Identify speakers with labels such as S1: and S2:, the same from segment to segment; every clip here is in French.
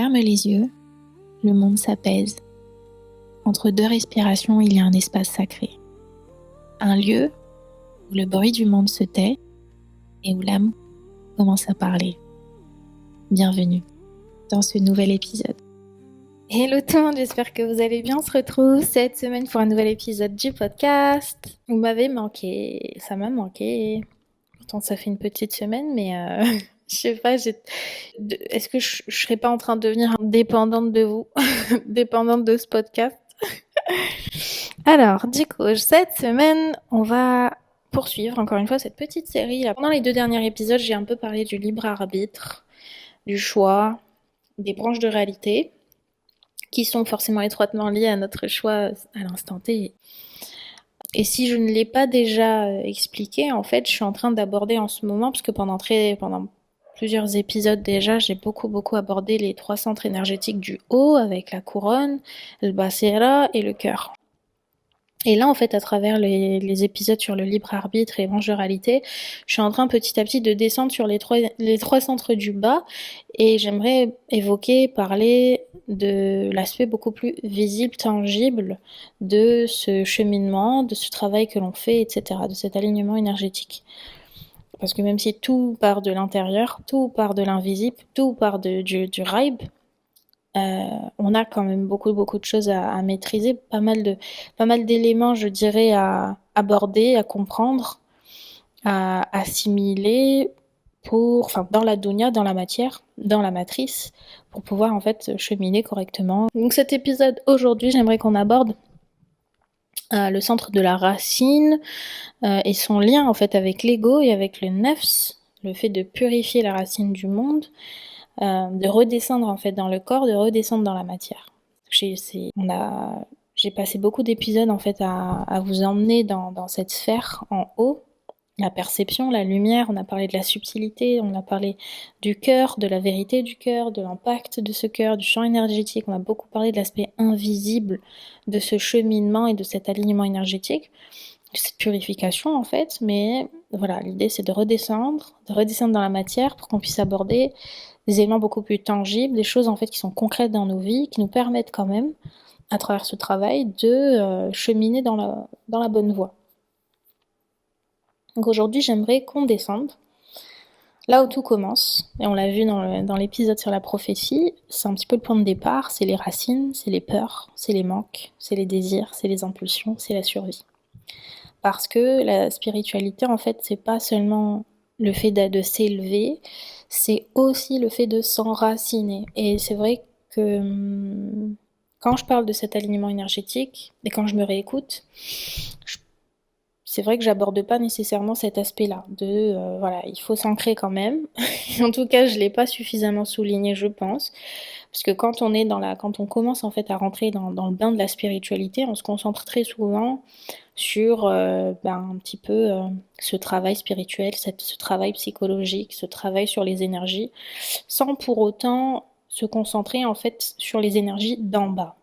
S1: ferme les yeux, le monde s'apaise. Entre deux respirations, il y a un espace sacré. Un lieu où le bruit du monde se tait et où l'âme commence à parler. Bienvenue dans ce nouvel épisode. Hello tout le monde, j'espère que vous allez bien. On se retrouve cette semaine pour un nouvel épisode du podcast. Vous m'avez manqué, ça m'a manqué. Pourtant ça fait une petite semaine, mais je sais pas, est-ce que je serais pas en train de devenir dépendante de vous, dépendante de ce podcast? Alors, du coup, cette semaine, on va poursuivre encore une fois cette petite série. Là, pendant les 2 derniers épisodes, j'ai un peu parlé du libre arbitre, du choix, des branches de réalité, qui sont forcément étroitement liées à notre choix à l'instant T. Et si je ne l'ai pas déjà expliqué, en fait, je suis en train d'aborder en ce moment, parce que pendant plusieurs épisodes déjà, j'ai beaucoup abordé les 3 centres énergétiques du haut, avec la couronne, le basera et le cœur. Et là, en fait, à travers les épisodes sur le libre arbitre et les branches de réalité, je suis en train petit à petit de descendre sur les trois centres du bas, et j'aimerais parler de l'aspect beaucoup plus visible, tangible de ce cheminement, de ce travail que l'on fait, etc., de cet alignement énergétique. Parce que même si tout part de l'intérieur, tout part de l'invisible, tout part du raib, on a quand même beaucoup de choses à maîtriser, pas mal d'éléments, je dirais, à aborder, à comprendre, à assimiler dans la dunya, dans la matière, dans la matrice, pour pouvoir en fait cheminer correctement. Donc cet épisode aujourd'hui, j'aimerais qu'on aborde le centre de la racine et son lien en fait avec l'ego et avec le nefs, le fait de purifier la racine du monde. De redescendre en fait dans le corps, de redescendre dans la matière. J'ai passé beaucoup d'épisodes en fait à vous emmener dans cette sphère en haut, la perception, la lumière, on a parlé de la subtilité, on a parlé du cœur, de la vérité du cœur, de l'impact de ce cœur, du champ énergétique, on a beaucoup parlé de l'aspect invisible de ce cheminement et de cet alignement énergétique, de cette purification en fait, mais voilà, l'idée c'est de redescendre dans la matière pour qu'on puisse aborder des éléments beaucoup plus tangibles, des choses en fait qui sont concrètes dans nos vies, qui nous permettent quand même, à travers ce travail, de cheminer dans la bonne voie. Donc aujourd'hui, j'aimerais qu'on descende là où tout commence, et on l'a vu dans l'épisode sur la prophétie, c'est un petit peu le point de départ, c'est les racines, c'est les peurs, c'est les manques, c'est les désirs, c'est les impulsions, c'est la survie. Parce que la spiritualité, en fait, c'est pas seulement le fait de s'élever, c'est aussi le fait de s'enraciner. Et c'est vrai que quand je parle de cet alignement énergétique, et quand je me réécoute, c'est vrai que j'aborde pas nécessairement cet aspect-là, voilà, il faut s'ancrer quand même. En tout cas, je l'ai pas suffisamment souligné, je pense. Parce que quand on commence en fait à rentrer dans le bain de la spiritualité, on se concentre très souvent sur un petit peu ce travail spirituel, ce travail psychologique, ce travail sur les énergies, sans pour autant se concentrer en fait sur les énergies d'en bas.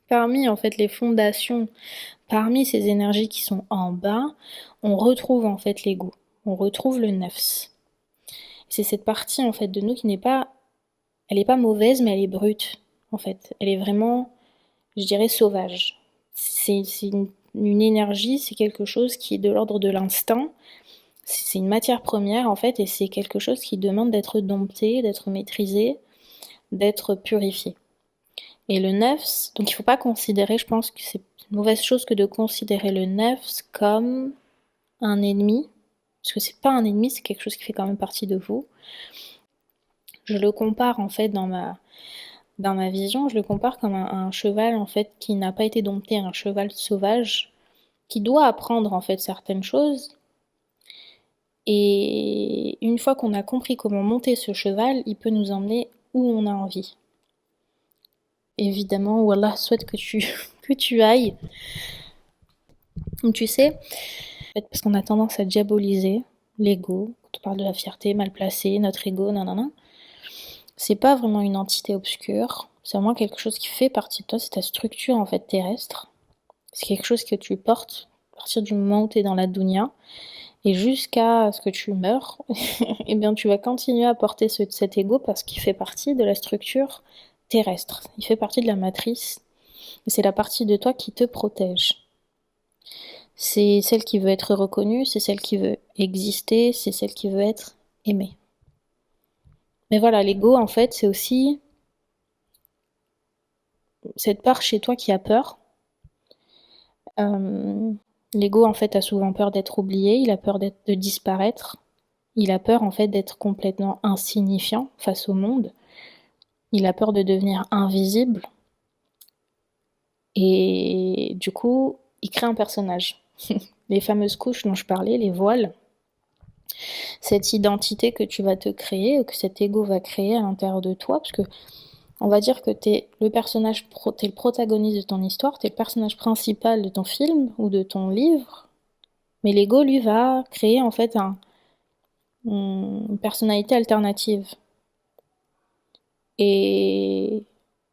S1: Parmi en fait les fondations, parmi ces énergies qui sont en bas, on retrouve en fait l'ego, on retrouve le nefs. C'est cette partie en fait de nous qui elle est pas mauvaise, mais elle est brute en fait. Elle est vraiment, je dirais, sauvage. C'est une énergie, c'est quelque chose qui est de l'ordre de l'instinct. C'est une matière première en fait, et c'est quelque chose qui demande d'être dompté, d'être maîtrisé, d'être purifié. Et le nefs, donc il faut pas considérer, je pense que c'est une mauvaise chose que de considérer le nefs comme un ennemi, parce que c'est pas un ennemi, c'est quelque chose qui fait quand même partie de vous. Je le compare en fait dans ma vision, je le compare comme un cheval en fait qui n'a pas été dompté, un cheval sauvage qui doit apprendre en fait certaines choses. Et une fois qu'on a compris comment monter ce cheval, il peut nous emmener où on a envie. Évidemment, Wallah souhaite que tu ailles où tu sais, parce qu'on a tendance à diaboliser l'ego, quand on parle de la fierté mal placée, notre ego, nanana. C'est pas vraiment une entité obscure, c'est vraiment quelque chose qui fait partie de toi, c'est ta structure en fait terrestre. C'est quelque chose que tu portes partir du moment où tu es dans la dunya, et jusqu'à ce que tu meurs, eh bien tu vas continuer à porter cet ego parce qu'il fait partie de la structure terrestre. Il fait partie de la matrice. Et c'est la partie de toi qui te protège. C'est celle qui veut être reconnue, c'est celle qui veut exister, c'est celle qui veut être aimée. Mais voilà, l'ego, en fait, c'est aussi cette part chez toi qui a peur. L'ego, en fait, a souvent peur d'être oublié, il a peur de disparaître, il a peur, en fait, d'être complètement insignifiant face au monde, il a peur de devenir invisible, et du coup, il crée un personnage. Les fameuses couches dont je parlais, les voiles, cette identité que tu vas te créer, que cet ego va créer à l'intérieur de toi, parce que on va dire que t'es le personnage, t'es le protagoniste de ton histoire, t'es le personnage principal de ton film ou de ton livre, mais l'ego, lui, va créer en fait une personnalité alternative. Et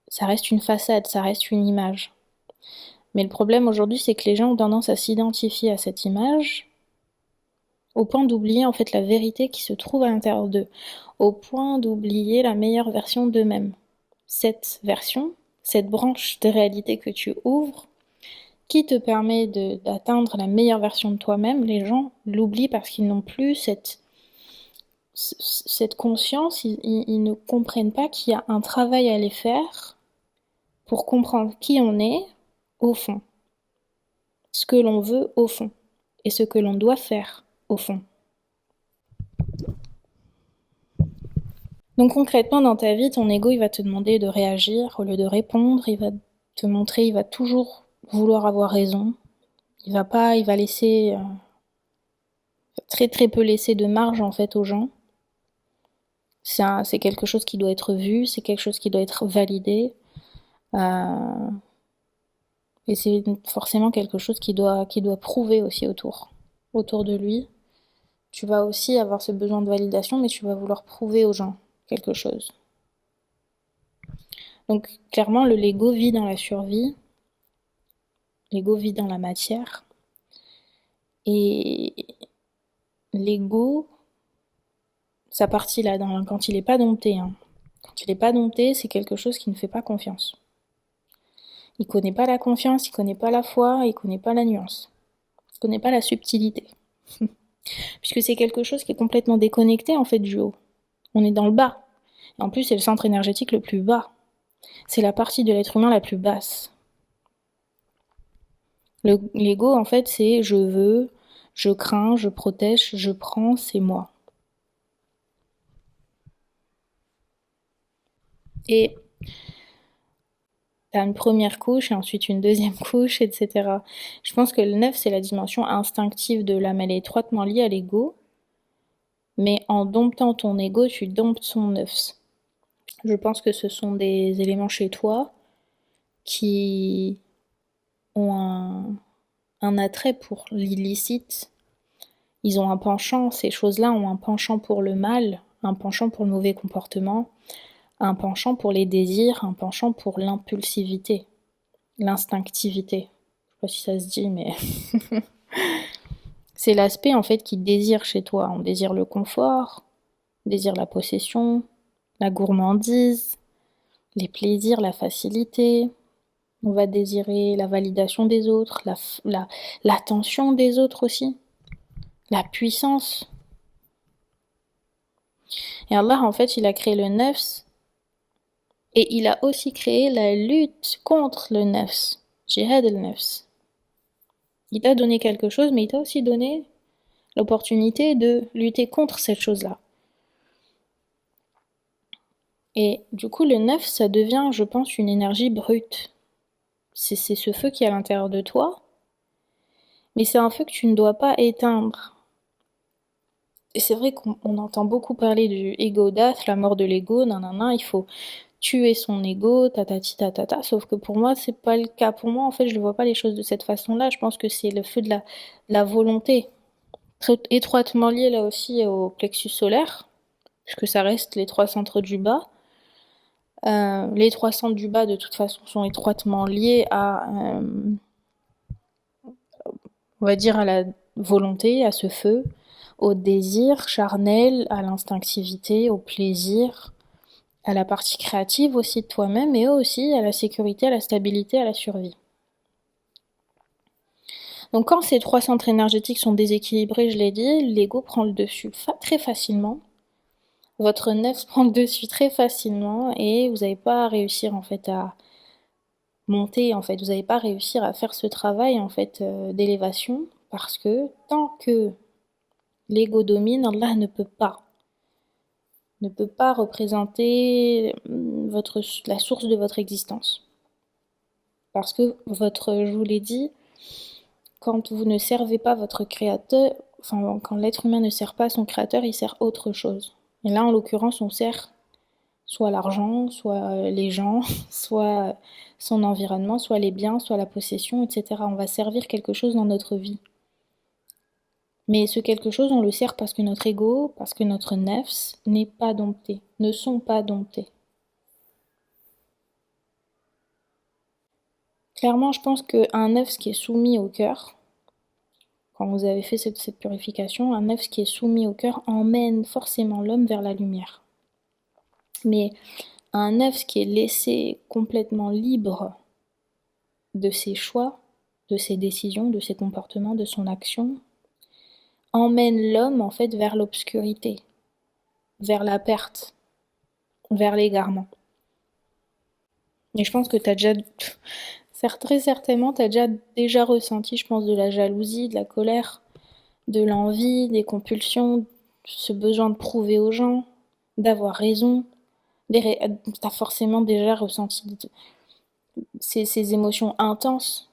S1: ça reste une façade, ça reste une image. Mais le problème aujourd'hui, c'est que les gens ont tendance à s'identifier à cette image au point d'oublier en fait la vérité qui se trouve à l'intérieur d'eux, au point d'oublier la meilleure version d'eux-mêmes. Cette version, cette branche de réalité que tu ouvres, qui te permet d'atteindre la meilleure version de toi-même, les gens l'oublient parce qu'ils n'ont plus cette conscience, ils ne comprennent pas qu'il y a un travail à aller faire pour comprendre qui on est au fond, ce que l'on veut au fond, et ce que l'on doit faire au fond. Donc concrètement, dans ta vie, ton ego, il va te demander de réagir au lieu de répondre, il va te montrer, il va toujours vouloir avoir raison. Il va laisser très très peu laisser de marge en fait aux gens. C'est quelque chose qui doit être vu, c'est quelque chose qui doit être validé. Et c'est forcément quelque chose qui doit prouver aussi autour de lui. Tu vas aussi avoir ce besoin de validation, mais tu vas vouloir prouver aux gens quelque chose. Donc clairement, l'ego vit dans la survie, l'ego vit dans la matière, et l'ego, sa partie là, quand il n'est pas dompté, quand il n'est pas dompté, c'est quelque chose qui ne fait pas confiance. Il connaît pas la confiance, il connaît pas la foi, il connaît pas la nuance, il connaît pas la subtilité. Puisque c'est quelque chose qui est complètement déconnecté en fait du haut. On est dans le bas. Et en plus, c'est le centre énergétique le plus bas. C'est la partie de l'être humain la plus basse. L'ego, en fait, c'est je veux, je crains, je protège, je prends, c'est moi. Et t'as une première couche et ensuite une deuxième couche, etc. Je pense que le 9, c'est la dimension instinctive de l'âme. Elle est étroitement liée à l'ego. Mais en domptant ton ego, tu domptes son œuf. Je pense que ce sont des éléments chez toi qui ont un attrait pour l'illicite. Ils ont un penchant, ces choses-là ont un penchant pour le mal, un penchant pour le mauvais comportement, un penchant pour les désirs, un penchant pour l'impulsivité, l'instinctivité. Je sais pas si ça se dit, mais c'est l'aspect en fait qui désire chez toi. On désire le confort, on désire la possession, la gourmandise, les plaisirs, la facilité. On va désirer la validation des autres, l'attention des autres aussi, la puissance. Et Allah, en fait, il a créé le nafs et il a aussi créé la lutte contre le nafs. Jihad al-nafs. Il t'a donné quelque chose, mais il t'a aussi donné l'opportunité de lutter contre cette chose-là. Et du coup, le nafs, ça devient, je pense, une énergie brute. C'est ce feu qui est à l'intérieur de toi, mais c'est un feu que tu ne dois pas éteindre. Et c'est vrai qu'on entend beaucoup parler du ego death, la mort de l'ego, nanana, il faut tuer son ego, tatati tatata, sauf que pour moi, c'est pas le cas. Pour moi, en fait, je ne vois pas les choses de cette façon-là. Je pense que c'est le feu de la volonté, très étroitement lié là aussi au plexus solaire, puisque ça reste les trois centres du bas. Les trois centres du bas, de toute façon, sont étroitement liés on va dire à la volonté, à ce feu, au désir charnel, à l'instinctivité, au plaisir, à la partie créative aussi de toi-même et aussi à la sécurité, à la stabilité, à la survie. Donc quand ces trois centres énergétiques sont déséquilibrés, je l'ai dit, l'ego prend le dessus très facilement. Votre nef prend le dessus très facilement et vous n'allez pas réussir en fait à monter, en fait, vous n'allez pas réussir à faire ce travail en fait d'élévation parce que tant que l'ego domine, Allah ne peut pas représenter la source de votre existence. Parce que je vous l'ai dit, quand vous ne servez pas votre créateur, enfin quand l'être humain ne sert pas son créateur, il sert autre chose. Et là, en l'occurrence, on sert soit l'argent, soit les gens, soit son environnement, soit les biens, soit la possession, etc. On va servir quelque chose dans notre vie. Mais ce quelque chose, on le sert parce que notre ego, parce que notre nefs n'est pas dompté, ne sont pas domptés. Clairement, je pense qu'un nefs qui est soumis au cœur, quand vous avez fait cette purification, un nefs qui est soumis au cœur emmène forcément l'homme vers la lumière. Mais un nefs qui est laissé complètement libre de ses choix, de ses décisions, de ses comportements, de son action, emmène l'homme en fait vers l'obscurité, vers la perte, vers l'égarement. Et je pense que tu as déjà, très certainement, tu as déjà ressenti, je pense, de la jalousie, de la colère, de l'envie, des compulsions, ce besoin de prouver aux gens, d'avoir raison. Tu as forcément déjà ressenti ces émotions intenses,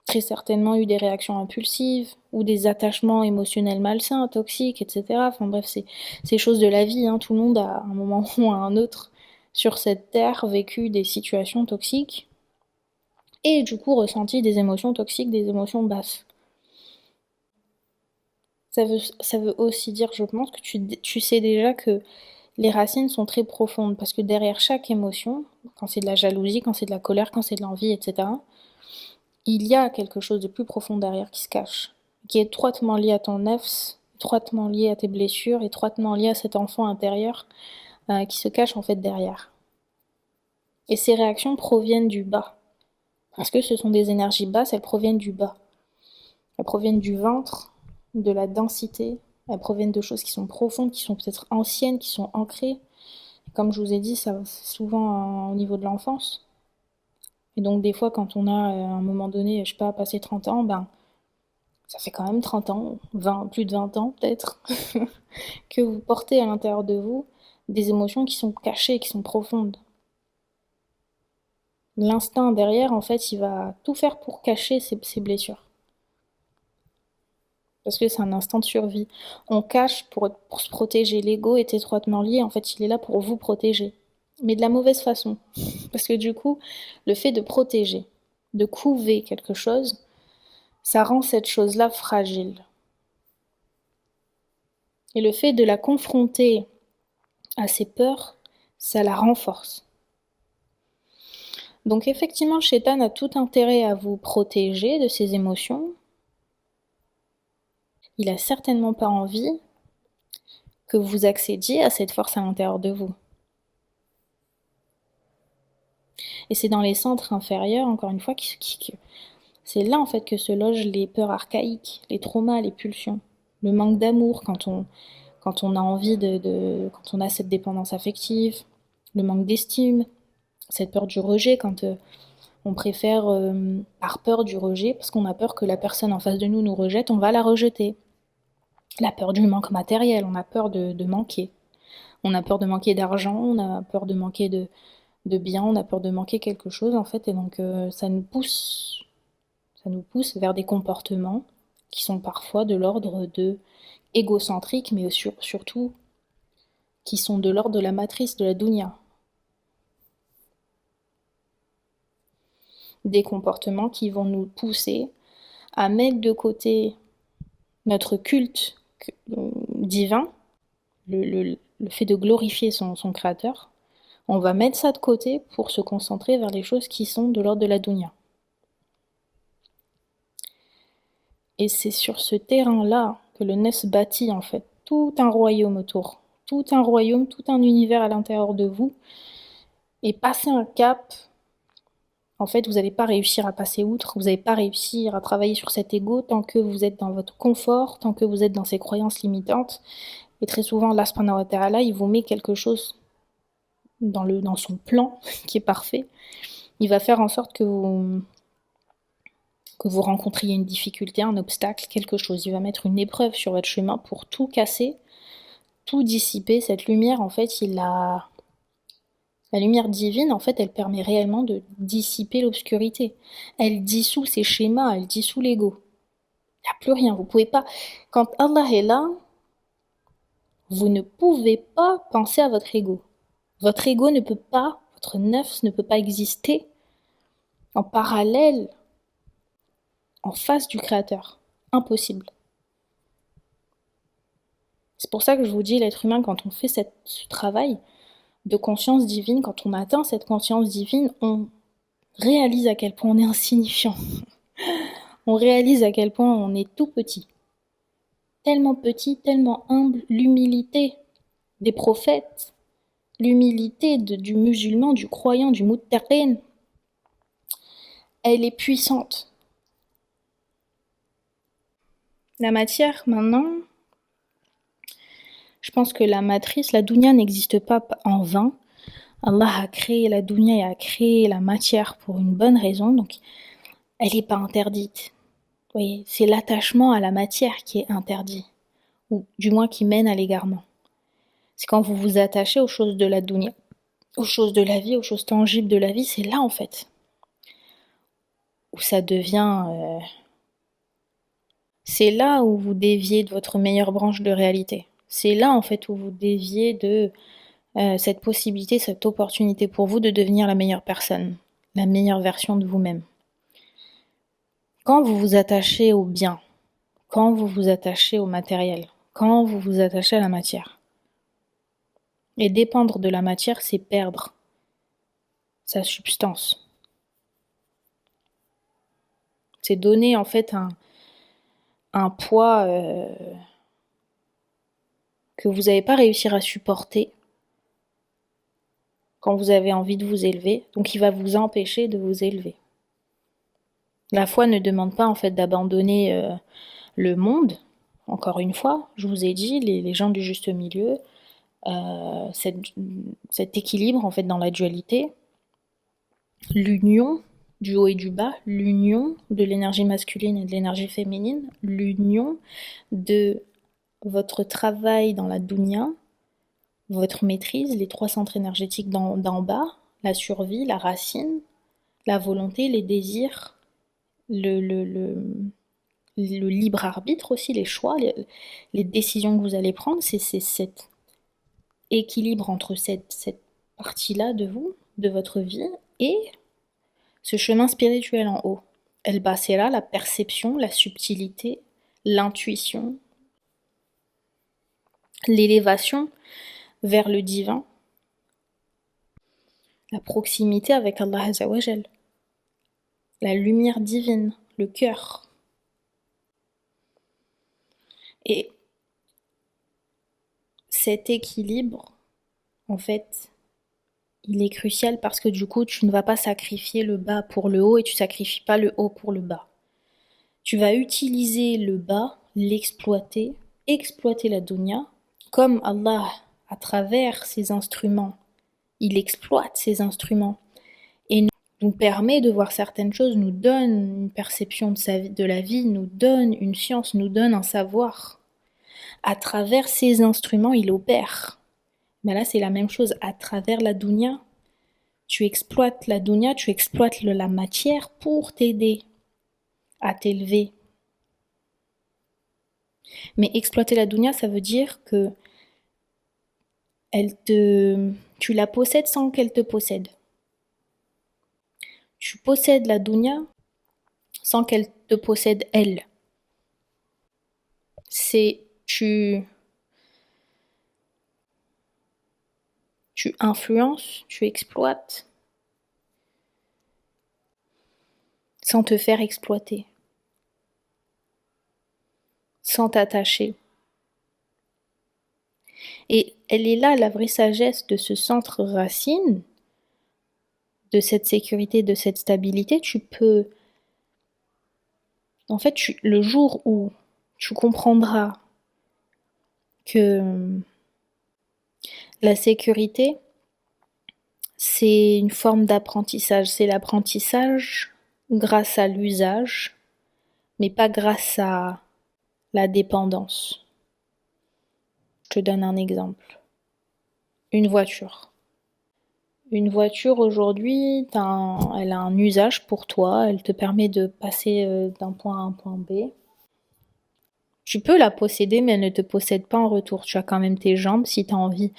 S1: très certainement eu des réactions impulsives ou des attachements émotionnels malsains, toxiques, etc. Enfin bref, c'est ces choses de la vie, hein. Tout le monde a à un moment ou à un autre sur cette terre vécu des situations toxiques et du coup ressenti des émotions toxiques, des émotions basses. Ça veut aussi dire, je pense, que tu sais déjà que les racines sont très profondes parce que derrière chaque émotion, quand c'est de la jalousie, quand c'est de la colère, quand c'est de l'envie, etc., il y a quelque chose de plus profond derrière qui se cache, qui est étroitement lié à ton nefs, étroitement lié à tes blessures, étroitement lié à cet enfant intérieur qui se cache en fait derrière. Et ces réactions proviennent du bas. Parce que ce sont des énergies basses, elles proviennent du bas. Elles proviennent du ventre, de la densité, elles proviennent de choses qui sont profondes, qui sont peut-être anciennes, qui sont ancrées. Et comme je vous ai dit, ça c'est souvent au niveau de l'enfance. Et donc des fois quand on a à un moment donné, je sais pas, passé 30 ans, ben ça fait quand même 30 ans, plus de 20 ans peut-être, que vous portez à l'intérieur de vous des émotions qui sont cachées, qui sont profondes. L'instinct derrière, en fait, il va tout faire pour cacher ces blessures. Parce que c'est un instinct de survie. On cache pour se protéger. L'ego est étroitement lié, en fait, il est là pour vous protéger. Mais de la mauvaise façon. Parce que du coup, le fait de protéger, de couver quelque chose, ça rend cette chose-là fragile. Et le fait de la confronter à ses peurs, ça la renforce. Donc effectivement, Shaitan a tout intérêt à vous protéger de ses émotions. Il a certainement pas envie que vous accédiez à cette force à l'intérieur de vous. Et c'est dans les centres inférieurs, encore une fois, c'est là en fait que se logent les peurs archaïques, les traumas, les pulsions, le manque d'amour quand on a envie quand on a cette dépendance affective, le manque d'estime, cette peur du rejet quand on préfère, par peur du rejet, parce qu'on a peur que la personne en face de nous rejette, on va la rejeter. La peur du manque matériel, on a peur de manquer. On a peur de manquer d'argent, on a peur de manquer de biens, on a peur de manquer quelque chose en fait, et donc ça nous pousse vers des comportements qui sont parfois de l'ordre de égocentriques, mais surtout qui sont de l'ordre de la matrice de la dunya. Des comportements qui vont nous pousser à mettre de côté notre culte divin, le fait de glorifier son créateur, on va mettre ça de côté pour se concentrer vers les choses qui sont de l'ordre de la dunya. Et c'est sur ce terrain-là que le nefs bâtit en fait tout un royaume autour. Tout un royaume, tout un univers à l'intérieur de vous. Et passer un cap, en fait, vous n'allez pas réussir à passer outre, vous n'allez pas réussir à travailler sur cet ego tant que vous êtes dans votre confort, tant que vous êtes dans ces croyances limitantes. Et très souvent, Allah subhanahu wa ta'ala, il vous met quelque chose dans son plan qui est parfait. Il va faire en sorte que vous rencontriez une difficulté, un obstacle, quelque chose. Il va mettre une épreuve sur votre chemin pour tout casser, tout dissiper. Cette lumière, en fait, la lumière divine, en fait, elle permet réellement de dissiper l'obscurité. Elle dissout ces schémas, elle dissout l'ego. Il n'y a plus rien. Vous pouvez pas. Quand Allah est là, vous ne pouvez pas penser à votre ego. Votre ego ne peut pas, votre nefs ne peut pas exister en parallèle, en face du Créateur. Impossible. C'est pour ça que je vous dis, l'être humain, quand on fait ce travail de conscience divine, quand on atteint cette conscience divine, on réalise à quel point on est insignifiant. On réalise à quel point on est tout petit. Tellement petit, tellement humble, l'humilité des prophètes, l'humilité du musulman, du croyant, du muttaqin, elle est puissante. La matière, maintenant, je pense que la matrice, la dunya n'existe pas en vain. Allah a créé la dunya et a créé la matière pour une bonne raison, donc elle n'est pas interdite. Vous voyez, c'est l'attachement à la matière qui est interdit, ou du moins qui mène à l'égarement. C'est quand vous vous attachez aux choses de la dunya, aux choses de la vie, aux choses tangibles de la vie, c'est là en fait où ça devient... c'est là où vous déviez de votre meilleure branche de réalité. C'est là en fait où vous déviez de cette possibilité, cette opportunité pour vous de devenir la meilleure personne, la meilleure version de vous-même. Quand vous vous attachez au bien, quand vous vous attachez au matériel, quand vous vous attachez à la matière, et dépendre de la matière, c'est perdre sa substance. C'est donner en fait un poids que vous n'allez pas réussir à supporter quand vous avez envie de vous élever, donc il va vous empêcher de vous élever. La foi ne demande pas en fait d'abandonner le monde. Encore une fois, je vous ai dit, les gens du juste milieu, cet équilibre en fait dans la dualité, l'union du haut et du bas, l'union de l'énergie masculine et de l'énergie féminine, l'union de votre travail dans la dunya, votre maîtrise, les 3 centres énergétiques d'en bas, la survie, la racine, la volonté, les désirs, le libre arbitre aussi, les choix, les décisions que vous allez prendre, c'est cet équilibre entre cette partie-là de vous, de votre vie, et ce chemin spirituel en haut. El Basira, la perception, la subtilité, l'intuition, l'élévation vers le divin, la proximité avec Allah Azzawajal, la lumière divine, le cœur. Et cet équilibre, en fait, il est crucial parce que du coup, tu ne vas pas sacrifier le bas pour le haut et tu sacrifies pas le haut pour le bas. Tu vas utiliser le bas, l'exploiter, exploiter la dunya, comme Allah, à travers ses instruments, il exploite ses instruments et nous permet de voir certaines choses, nous donne une perception de la vie, nous donne une science, nous donne un savoir. À travers ces instruments, il opère. Mais là, c'est la même chose. À travers la dunya, tu exploites la dunya, tu exploites la matière pour t'aider à t'élever. Mais exploiter la dunya, ça veut dire que tu la possèdes sans qu'elle te possède. Tu possèdes la dunya sans qu'elle te possède elle. C'est tu influences, tu exploites sans te faire exploiter. sans t'attacher. Et elle est là la vraie sagesse de ce centre racine, de cette sécurité, de cette stabilité. Tu peux, en fait, le jour où tu comprendras que la sécurité, c'est une forme d'apprentissage. C'est l'apprentissage grâce à l'usage, mais pas grâce à la dépendance. Je te donne un exemple. Une voiture. Une voiture aujourd'hui, elle a un usage pour toi, elle te permet de passer d'un point A à un point B. Tu peux la posséder, mais elle ne te possède pas en retour. Tu as quand même tes jambes. Si tu as envie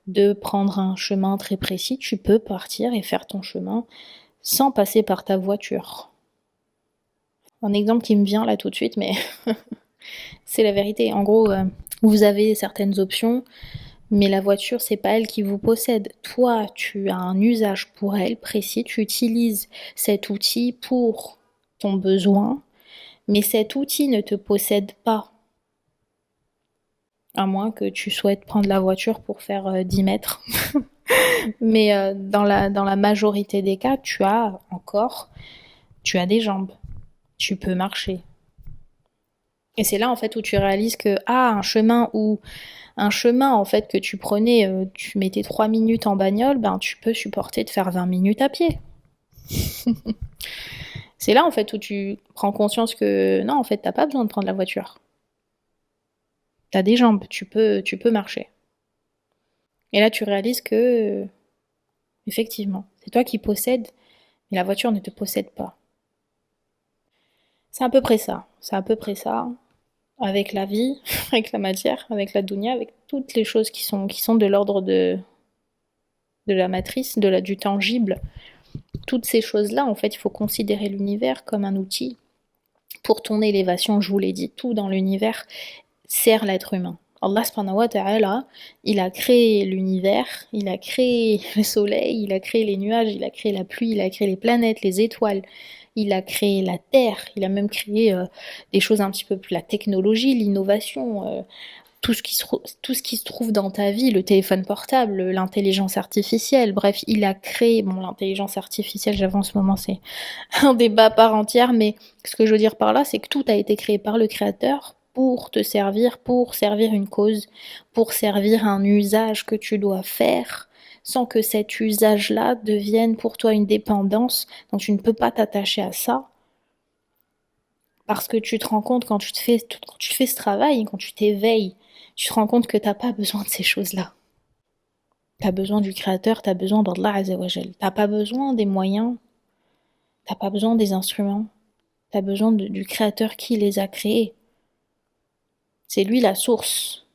S1: de prendre un chemin très précis, tu peux partir et faire ton chemin sans passer par ta voiture. Un exemple qui me vient là tout de suite, mais c'est la vérité. En gros, vous avez certaines options, mais la voiture, c'est pas elle qui vous possède. Toi, tu as un usage pour elle précis, tu utilises cet outil pour ton besoin, mais cet outil ne te possède pas. À moins que tu souhaites prendre la voiture pour faire 10 mètres. Mais dans la majorité des cas, tu as des jambes. Tu peux marcher. Et c'est là en fait où tu réalises que un chemin en fait que tu prenais, tu mettais 3 minutes en bagnole, ben tu peux supporter de faire 20 minutes à pied. C'est là en fait où tu prends conscience que non, en fait, t'as pas besoin de prendre la voiture. T'as des jambes, tu peux marcher. Et là, tu réalises que, effectivement, c'est toi qui possèdes, mais la voiture ne te possède pas. C'est à peu près ça. C'est à peu près ça. Avec la vie, avec la matière, avec la dunya, avec toutes les choses qui sont de l'ordre de la matrice, du tangible. Toutes ces choses-là, en fait, il faut considérer l'univers comme un outil pour ton élévation. Je vous l'ai dit, tout dans l'univers sert l'être humain. Allah subhanahu wa ta'ala, il a créé l'univers, il a créé le soleil, il a créé les nuages, il a créé la pluie, il a créé les planètes, les étoiles, il a créé la terre, il a même créé des choses un petit peu plus, la technologie, l'innovation, tout ce qui se trouve dans ta vie, le téléphone portable, l'intelligence artificielle, bref, il a créé, bon, l'intelligence artificielle, j'avoue en ce moment c'est un débat à part entière, mais ce que je veux dire par là, c'est que tout a été créé par le créateur pour te servir, pour servir une cause, pour servir un usage que tu dois faire, sans que cet usage-là devienne pour toi une dépendance, donc tu ne peux pas t'attacher à ça, parce que tu te rends compte quand tu fais ce travail, quand tu t'éveilles, tu te rends compte que t'as pas besoin de ces choses-là. T'as besoin du créateur, t'as besoin d'Allah Azzawajal. T'as pas besoin des moyens, t'as pas besoin des instruments, t'as besoin du créateur qui les a créés. C'est lui la source.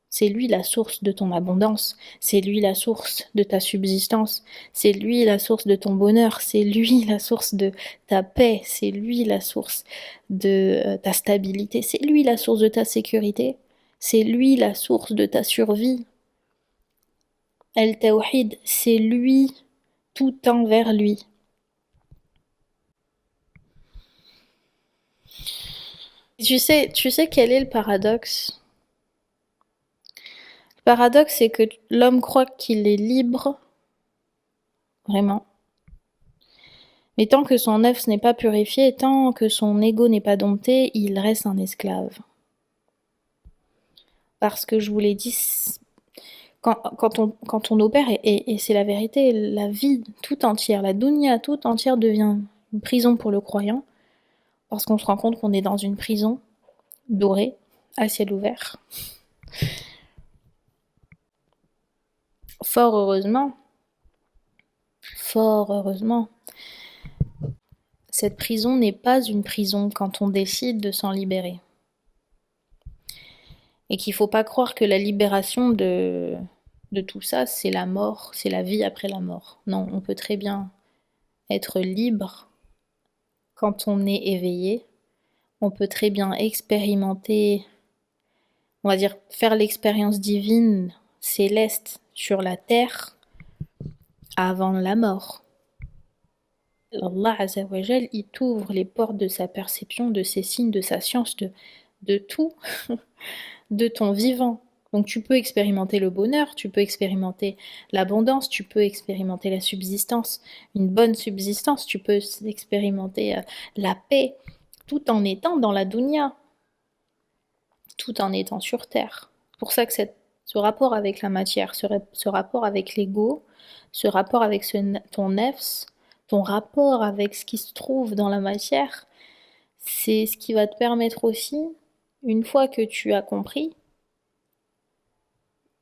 S1: C'est lui la source de ton abondance. C'est lui la source de ta subsistance. C'est lui la source de ton bonheur. C'est lui la source de ta paix. C'est lui la source de ta stabilité. C'est lui la source de ta sécurité. C'est lui la source de ta survie. Al-Tawhid, c'est lui, tout envers lui. Tu sais quel est le paradoxe? Le paradoxe, c'est que l'homme croit qu'il est libre, vraiment. Mais tant que son œuf n'est pas purifié, tant que son ego n'est pas dompté, il reste un esclave. Parce que je vous l'ai dit, quand on opère, et c'est la vérité, la vie tout entière, la dunya tout entière devient une prison pour le croyant, parce qu'on se rend compte qu'on est dans une prison dorée, à ciel ouvert. Fort heureusement, cette prison n'est pas une prison quand on décide de s'en libérer. Et qu'il ne faut pas croire que la libération de tout ça, c'est la mort, c'est la vie après la mort. Non, on peut très bien être libre quand on est éveillé. On peut très bien expérimenter, on va dire, faire l'expérience divine céleste sur la terre avant la mort. Allah Azzawajal, il t'ouvre les portes de sa perception, de ses signes, de sa science, de tout, de ton vivant. Donc tu peux expérimenter le bonheur, tu peux expérimenter l'abondance, tu peux expérimenter la subsistance, une bonne subsistance, tu peux expérimenter la paix, tout en étant dans la dunya, tout en étant sur terre. C'est pour ça que ce rapport avec la matière, ce rapport avec l'ego, ce rapport avec ton nefs, ton rapport avec ce qui se trouve dans la matière, c'est ce qui va te permettre aussi, une fois que tu as compris,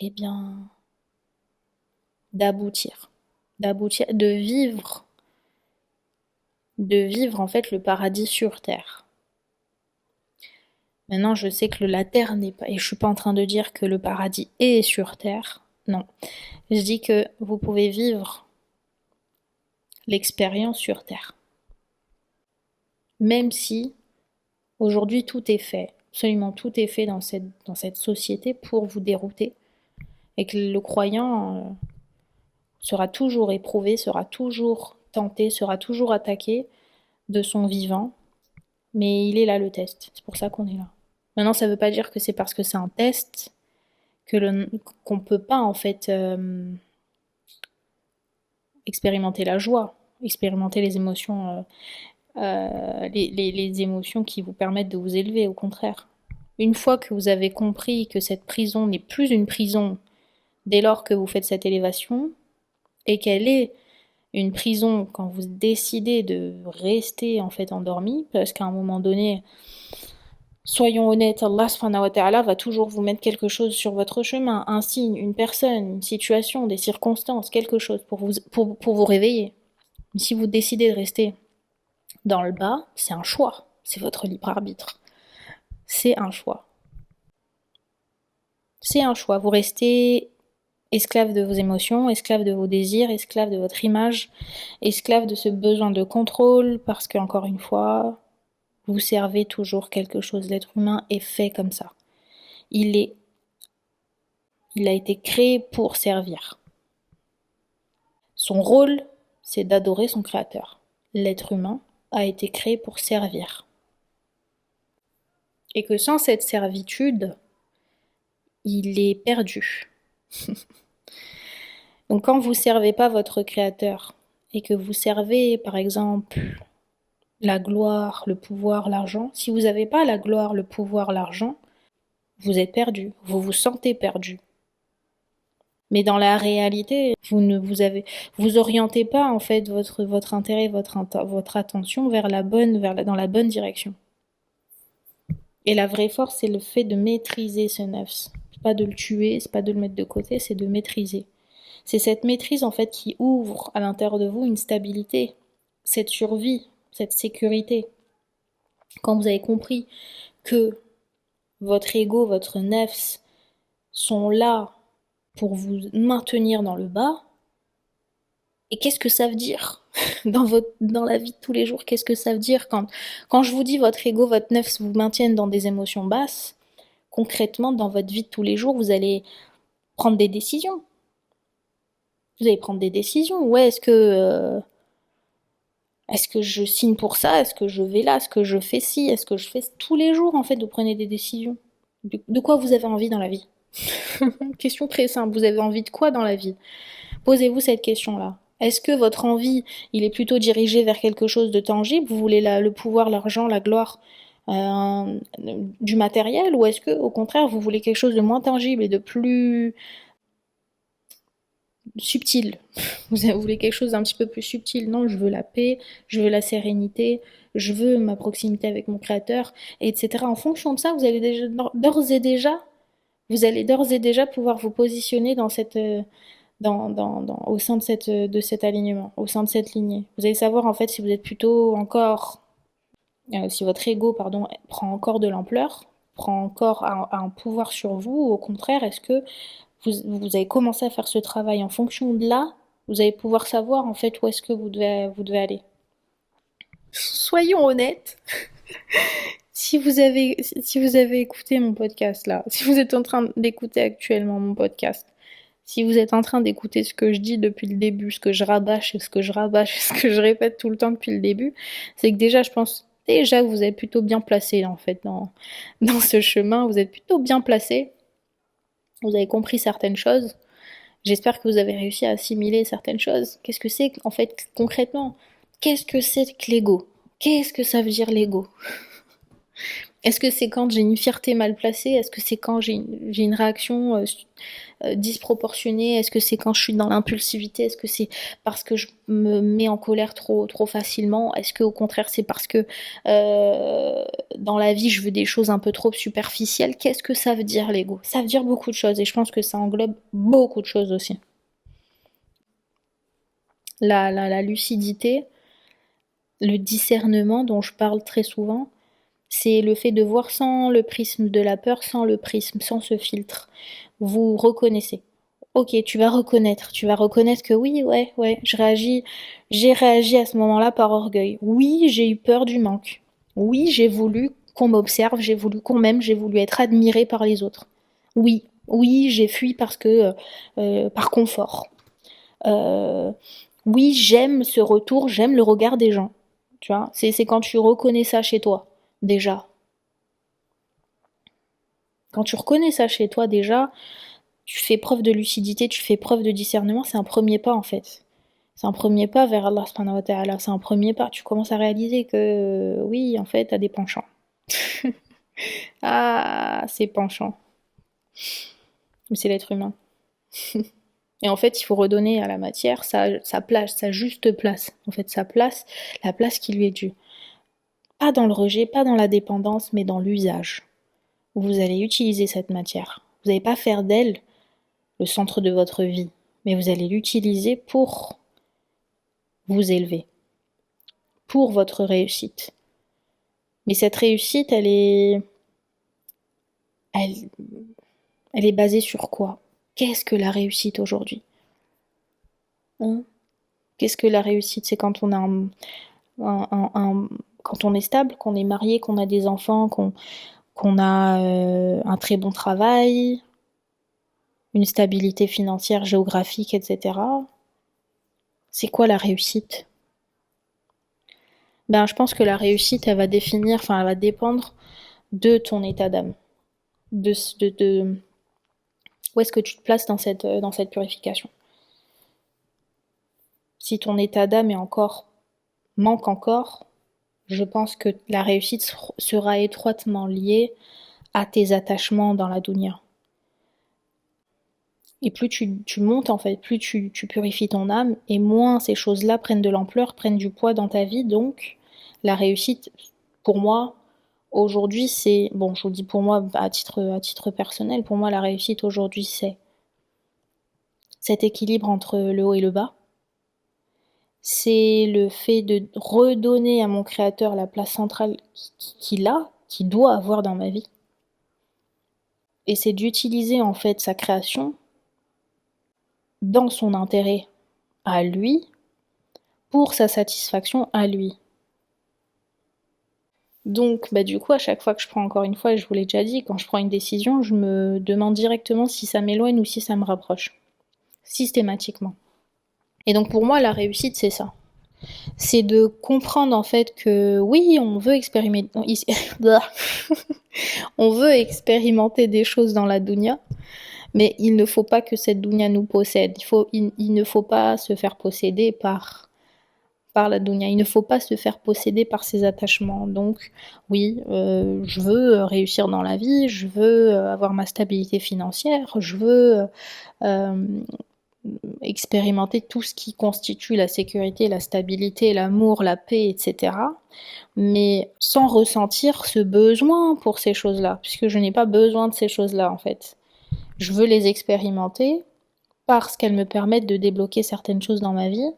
S1: eh bien, d'aboutir, de vivre en fait le paradis sur terre. Maintenant, je sais que la terre n'est pas, et je suis pas en train de dire que le paradis est sur terre, non. Je dis que vous pouvez vivre l'expérience sur terre. Même si aujourd'hui tout est fait, absolument tout est fait dans cette société pour vous dérouter, et que le croyant sera toujours éprouvé, sera toujours tenté, sera toujours attaqué de son vivant, mais il est là le test, c'est pour ça qu'on est là. Maintenant, ça veut pas dire que c'est parce que c'est un test qu'on peut pas en fait expérimenter la joie, expérimenter les émotions, les émotions qui vous permettent de vous élever, au contraire. Une fois que vous avez compris que cette prison n'est plus une prison dès lors que vous faites cette élévation, et qu'elle est une prison quand vous décidez de rester en fait endormi, parce qu'à un moment donné, soyons honnêtes, Allah subhanahu wa ta'ala va toujours vous mettre quelque chose sur votre chemin, un signe, une personne, une situation, des circonstances, quelque chose pour vous réveiller. Mais si vous décidez de rester dans le bas, c'est un choix, c'est votre libre arbitre. C'est un choix. C'est un choix. Vous restez esclave de vos émotions, esclave de vos désirs, esclave de votre image, esclave de ce besoin de contrôle, parce que, encore une fois, vous servez toujours quelque chose. L'être humain est fait comme ça. Il a été créé pour servir. Son rôle, c'est d'adorer son créateur. L'être humain a été créé pour servir. Et que sans cette servitude, il est perdu. Donc quand vous servez pas votre créateur et que vous servez par exemple la gloire, le pouvoir, l'argent, si vous n'avez pas la gloire, le pouvoir, l'argent, vous êtes perdu, vous vous sentez perdu. Mais dans la réalité, vous orientez pas en fait votre intérêt, votre attention vers dans la bonne direction. Et la vraie force, c'est le fait de maîtriser ce nafs. C'est pas de le tuer, c'est pas de le mettre de côté, c'est de maîtriser. C'est cette maîtrise en fait qui ouvre à l'intérieur de vous une stabilité, cette survie, cette sécurité. Quand vous avez compris que votre ego, votre nefs sont là pour vous maintenir dans le bas, et qu'est-ce que ça veut dire dans la vie de tous les jours? Qu'est-ce que ça veut dire quand je vous dis votre ego, votre nefs vous maintiennent dans des émotions basses? Concrètement, dans votre vie de tous les jours, vous allez prendre des décisions. Vous allez prendre des décisions. Ouais, est-ce que je signe pour ça? Est-ce que je vais là? Est-ce que je fais ci? Est-ce que je fais tous les jours en fait vous prenez des décisions? De quoi vous avez envie dans la vie? Question très simple. Vous avez envie de quoi dans la vie? Posez-vous cette question-là. Est-ce que votre envie, il est plutôt dirigé vers quelque chose de tangible? Vous voulez le pouvoir, l'argent, la gloire, du matériel? Ou est-ce que, au contraire, vous voulez quelque chose de moins tangible et de plus subtil? Vous voulez quelque chose d'un petit peu plus subtil? Non, je veux la paix, je veux la sérénité, je veux ma proximité avec mon créateur, etc. En fonction de ça, vous allez d'ores et déjà pouvoir vous positionner dans cette au sein de cet alignement, au sein de cette lignée. Vous allez savoir en fait si vous êtes plutôt encore, si votre ego, pardon, prend encore de l'ampleur, prend encore un pouvoir sur vous, ou au contraire, est-ce que vous avez commencé à faire ce travail en fonction de là, vous allez pouvoir savoir en fait où est-ce que vous devez aller. Soyons honnêtes. Si vous avez écouté mon podcast là, si vous êtes en train d'écouter actuellement mon podcast, si vous êtes en train d'écouter ce que je dis depuis le début, ce que je rabâche, ce que je répète tout le temps depuis le début, c'est que déjà je pense déjà vous êtes plutôt bien placé en fait dans ce chemin, vous êtes plutôt bien placé, vous avez compris certaines choses. J'espère que vous avez réussi à assimiler certaines choses. Qu'est-ce que c'est en fait concrètement? Qu'est-ce que c'est que l'ego? Qu'est-ce que ça veut dire l'ego? Est-ce que c'est quand j'ai une fierté mal placée? Est-ce que c'est quand j'ai une réaction disproportionnée? Est-ce que c'est quand je suis dans l'impulsivité? Est-ce que c'est parce que je me mets en colère trop facilement? Est-ce que au contraire c'est parce que dans la vie je veux des choses un peu trop superficielles? Qu'est-ce que ça veut dire l'ego? Ça veut dire beaucoup de choses et je pense que ça englobe beaucoup de choses aussi. La lucidité, le discernement dont je parle très souvent, c'est le fait de voir sans le prisme de la peur, sans le prisme, sans ce filtre. Vous reconnaissez. Ok, tu vas reconnaître que oui, ouais, j'ai réagi à ce moment-là par orgueil. Oui, j'ai eu peur du manque. Oui, j'ai voulu qu'on m'observe, j'ai voulu qu'on m'aime, j'ai voulu être admirée par les autres. Oui, j'ai fui parce que par confort. Euh, oui, j'aime ce retour, j'aime le regard des gens. Tu vois, c'est quand tu reconnais ça chez toi, déjà. Quand tu reconnais ça chez toi, déjà, tu fais preuve de lucidité, tu fais preuve de discernement, c'est un premier pas en fait. C'est un premier pas vers Allah subhanahu wa ta'ala, c'est un premier pas. Tu commences à réaliser que oui, en fait, t'as des penchants. Ah, ces penchants. Mais c'est l'être humain. Et en fait, il faut redonner à la matière sa place, sa juste place. En fait, sa place, la place qui lui est due. Pas dans le rejet, pas dans la dépendance, mais dans l'usage. Où vous allez utiliser cette matière. Vous n'allez pas faire d'elle le centre de votre vie, mais vous allez l'utiliser pour vous élever, pour votre réussite. Mais cette réussite, elle, elle est basée sur quoi? Qu'est-ce que la réussite aujourd'hui? Hein? Qu'est-ce que la réussite? C'est quand on a quand on est stable, qu'on est marié, qu'on a des enfants, qu'on a un très bon travail, une stabilité financière, géographique, etc. C'est quoi la réussite? Ben, je pense que la réussite, elle va définir, enfin, elle va dépendre de ton état d'âme. De où est-ce que tu te places dans cette purification. Si ton état d'âme manque encore, je pense que la réussite sera étroitement liée à tes attachements dans la dunya. Et plus tu montes en fait, plus tu purifies ton âme, et moins ces choses-là prennent de l'ampleur, prennent du poids dans ta vie. Donc la réussite, pour moi, aujourd'hui, c'est... Bon, je vous dis pour moi, à titre personnel, pour moi, la réussite aujourd'hui, c'est cet équilibre entre le haut et le bas. C'est le fait de redonner à mon créateur la place centrale qu'il doit avoir dans ma vie. Et c'est d'utiliser en fait sa création dans son intérêt à lui, pour sa satisfaction à lui. Donc, bah, du coup, à chaque fois que je prends, encore une fois, je vous l'ai déjà dit, quand je prends une décision, je me demande directement si ça m'éloigne ou si ça me rapproche. Systématiquement. Et donc, pour moi, la réussite, c'est ça. C'est de comprendre, en fait, que oui, on veut expérimenter... on veut expérimenter des choses dans la dunya, mais il ne faut pas que cette dunya nous possède. Il ne faut pas se faire posséder par la dunya. Il ne faut pas se faire posséder par ses attachements. Donc, oui, je veux réussir dans la vie, je veux avoir ma stabilité financière, je veux expérimenter tout ce qui constitue la sécurité, la stabilité, l'amour, la paix, etc. Mais sans ressentir ce besoin pour ces choses-là, puisque je n'ai pas besoin de ces choses-là, en fait. Je veux les expérimenter parce qu'elles me permettent de débloquer certaines choses dans ma vie,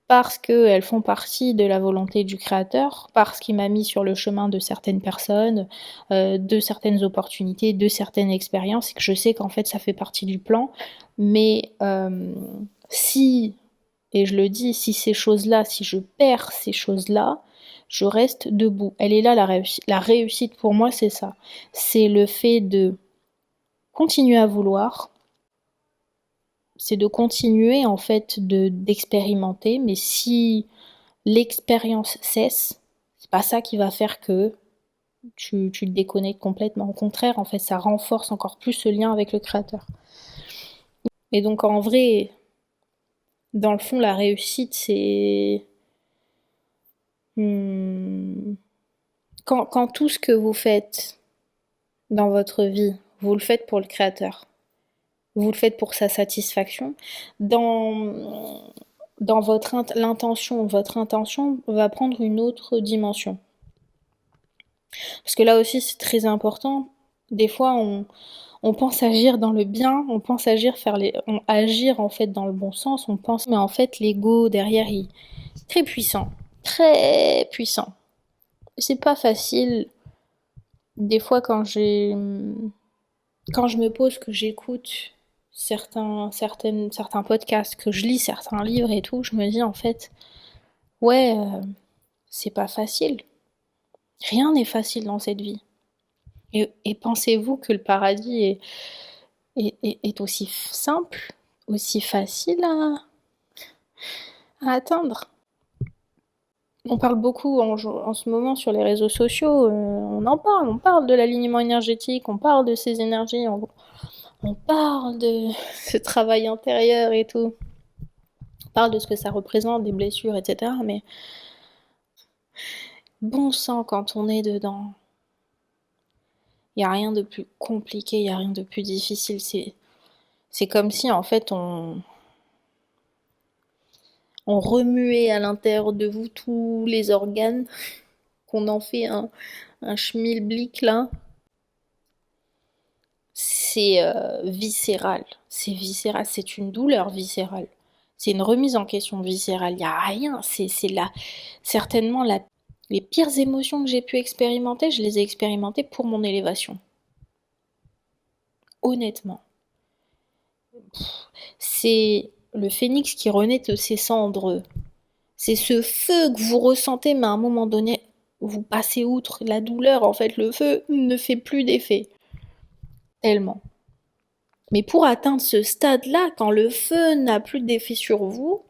S1: parce qu'elles font partie de la volonté du créateur, parce qu'il m'a mis sur le chemin de certaines personnes, de certaines opportunités, de certaines expériences, et que je sais qu'en fait ça fait partie du plan. Mais si, et je le dis, si ces choses-là, si je perds ces choses-là, je reste debout. Elle est là la réussite. La réussite pour moi, c'est ça. C'est le fait de continuer à vouloir, c'est de continuer en fait d'expérimenter, mais si l'expérience cesse, c'est pas ça qui va faire que tu te déconnectes complètement. Au contraire, en fait, ça renforce encore plus ce lien avec le créateur. Et donc, en vrai, dans le fond, la réussite, c'est hmm, quand tout ce que vous faites dans votre vie, vous le faites pour le créateur. Vous le faites pour sa satisfaction. Dans, dans votre intention va prendre une autre dimension. Parce que là aussi, c'est très important. Des fois, on pense agir dans le bien, on pense agir en fait dans le bon sens, on pense, mais en fait, l'ego derrière, il est très puissant. Très puissant. C'est pas facile. Des fois, quand je me pose, que j'écoute certains podcasts, que je lis certains livres et tout, je me dis en fait, ouais, c'est pas facile. Rien n'est facile dans cette vie. Et pensez-vous que le paradis est aussi simple, aussi facile à atteindre? On parle beaucoup en ce moment sur les réseaux sociaux, on parle de l'alignement énergétique, on parle de ces énergies, on parle de ce travail intérieur et tout. On parle de ce que ça représente, des blessures, etc. Mais bon sang, quand on est dedans, il n'y a rien de plus compliqué, il n'y a rien de plus difficile. C'est comme si, en fait, on remuait à l'intérieur de vous tous les organes, qu'on en fait un schmilblick là. C'est viscéral. C'est viscéral, c'est une douleur viscérale. C'est une remise en question viscérale. Il n'y a rien. C'est certainement les pires émotions que j'ai pu expérimenter, je les ai expérimentées pour mon élévation. Honnêtement. C'est le phénix qui renaît de ses cendres. C'est ce feu que vous ressentez, mais à un moment donné, vous passez outre la douleur. En fait, le feu ne fait plus d'effet. Tellement. Mais pour atteindre ce stade-là, quand le feu n'a plus d'effet sur vous,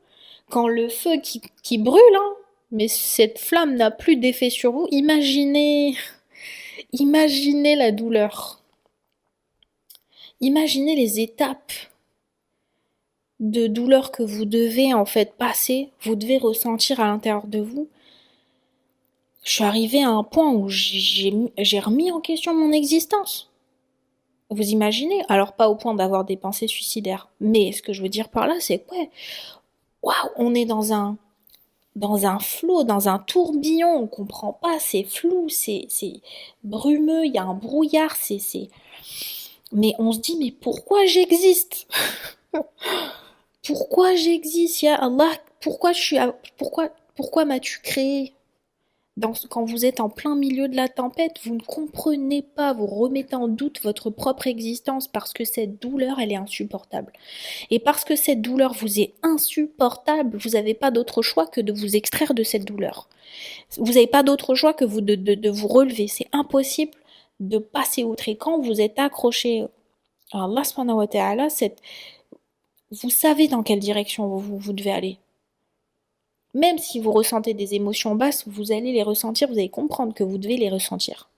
S1: quand le feu qui brûle, hein, mais cette flamme n'a plus d'effet sur vous, imaginez la douleur. Imaginez les étapes de douleur que vous devez en fait passer, vous devez ressentir à l'intérieur de vous. Je suis arrivée à un point où j'ai remis en question mon existence. Vous imaginez? Alors pas au point d'avoir des pensées suicidaires, mais ce que je veux dire par là, c'est que ouais, waouh, on est dans un flot, dans un tourbillon, on comprend pas, c'est flou, c'est brumeux, il y a un brouillard, mais on se dit mais pourquoi j'existe? Pourquoi j'existe, ya Allah? Pourquoi m'as-tu créé? Quand vous êtes en plein milieu de la tempête, vous ne comprenez pas, vous remettez en doute votre propre existence parce que cette douleur, elle est insupportable. Et parce que cette douleur vous est insupportable, vous n'avez pas d'autre choix que de vous extraire de cette douleur. Vous n'avez pas d'autre choix que de vous relever. C'est impossible de passer outre. Et quand vous êtes accroché à Allah subhanahu wa ta'ala, vous savez dans quelle direction vous devez aller. Même si vous ressentez des émotions basses, vous allez les ressentir, vous allez comprendre que vous devez les ressentir.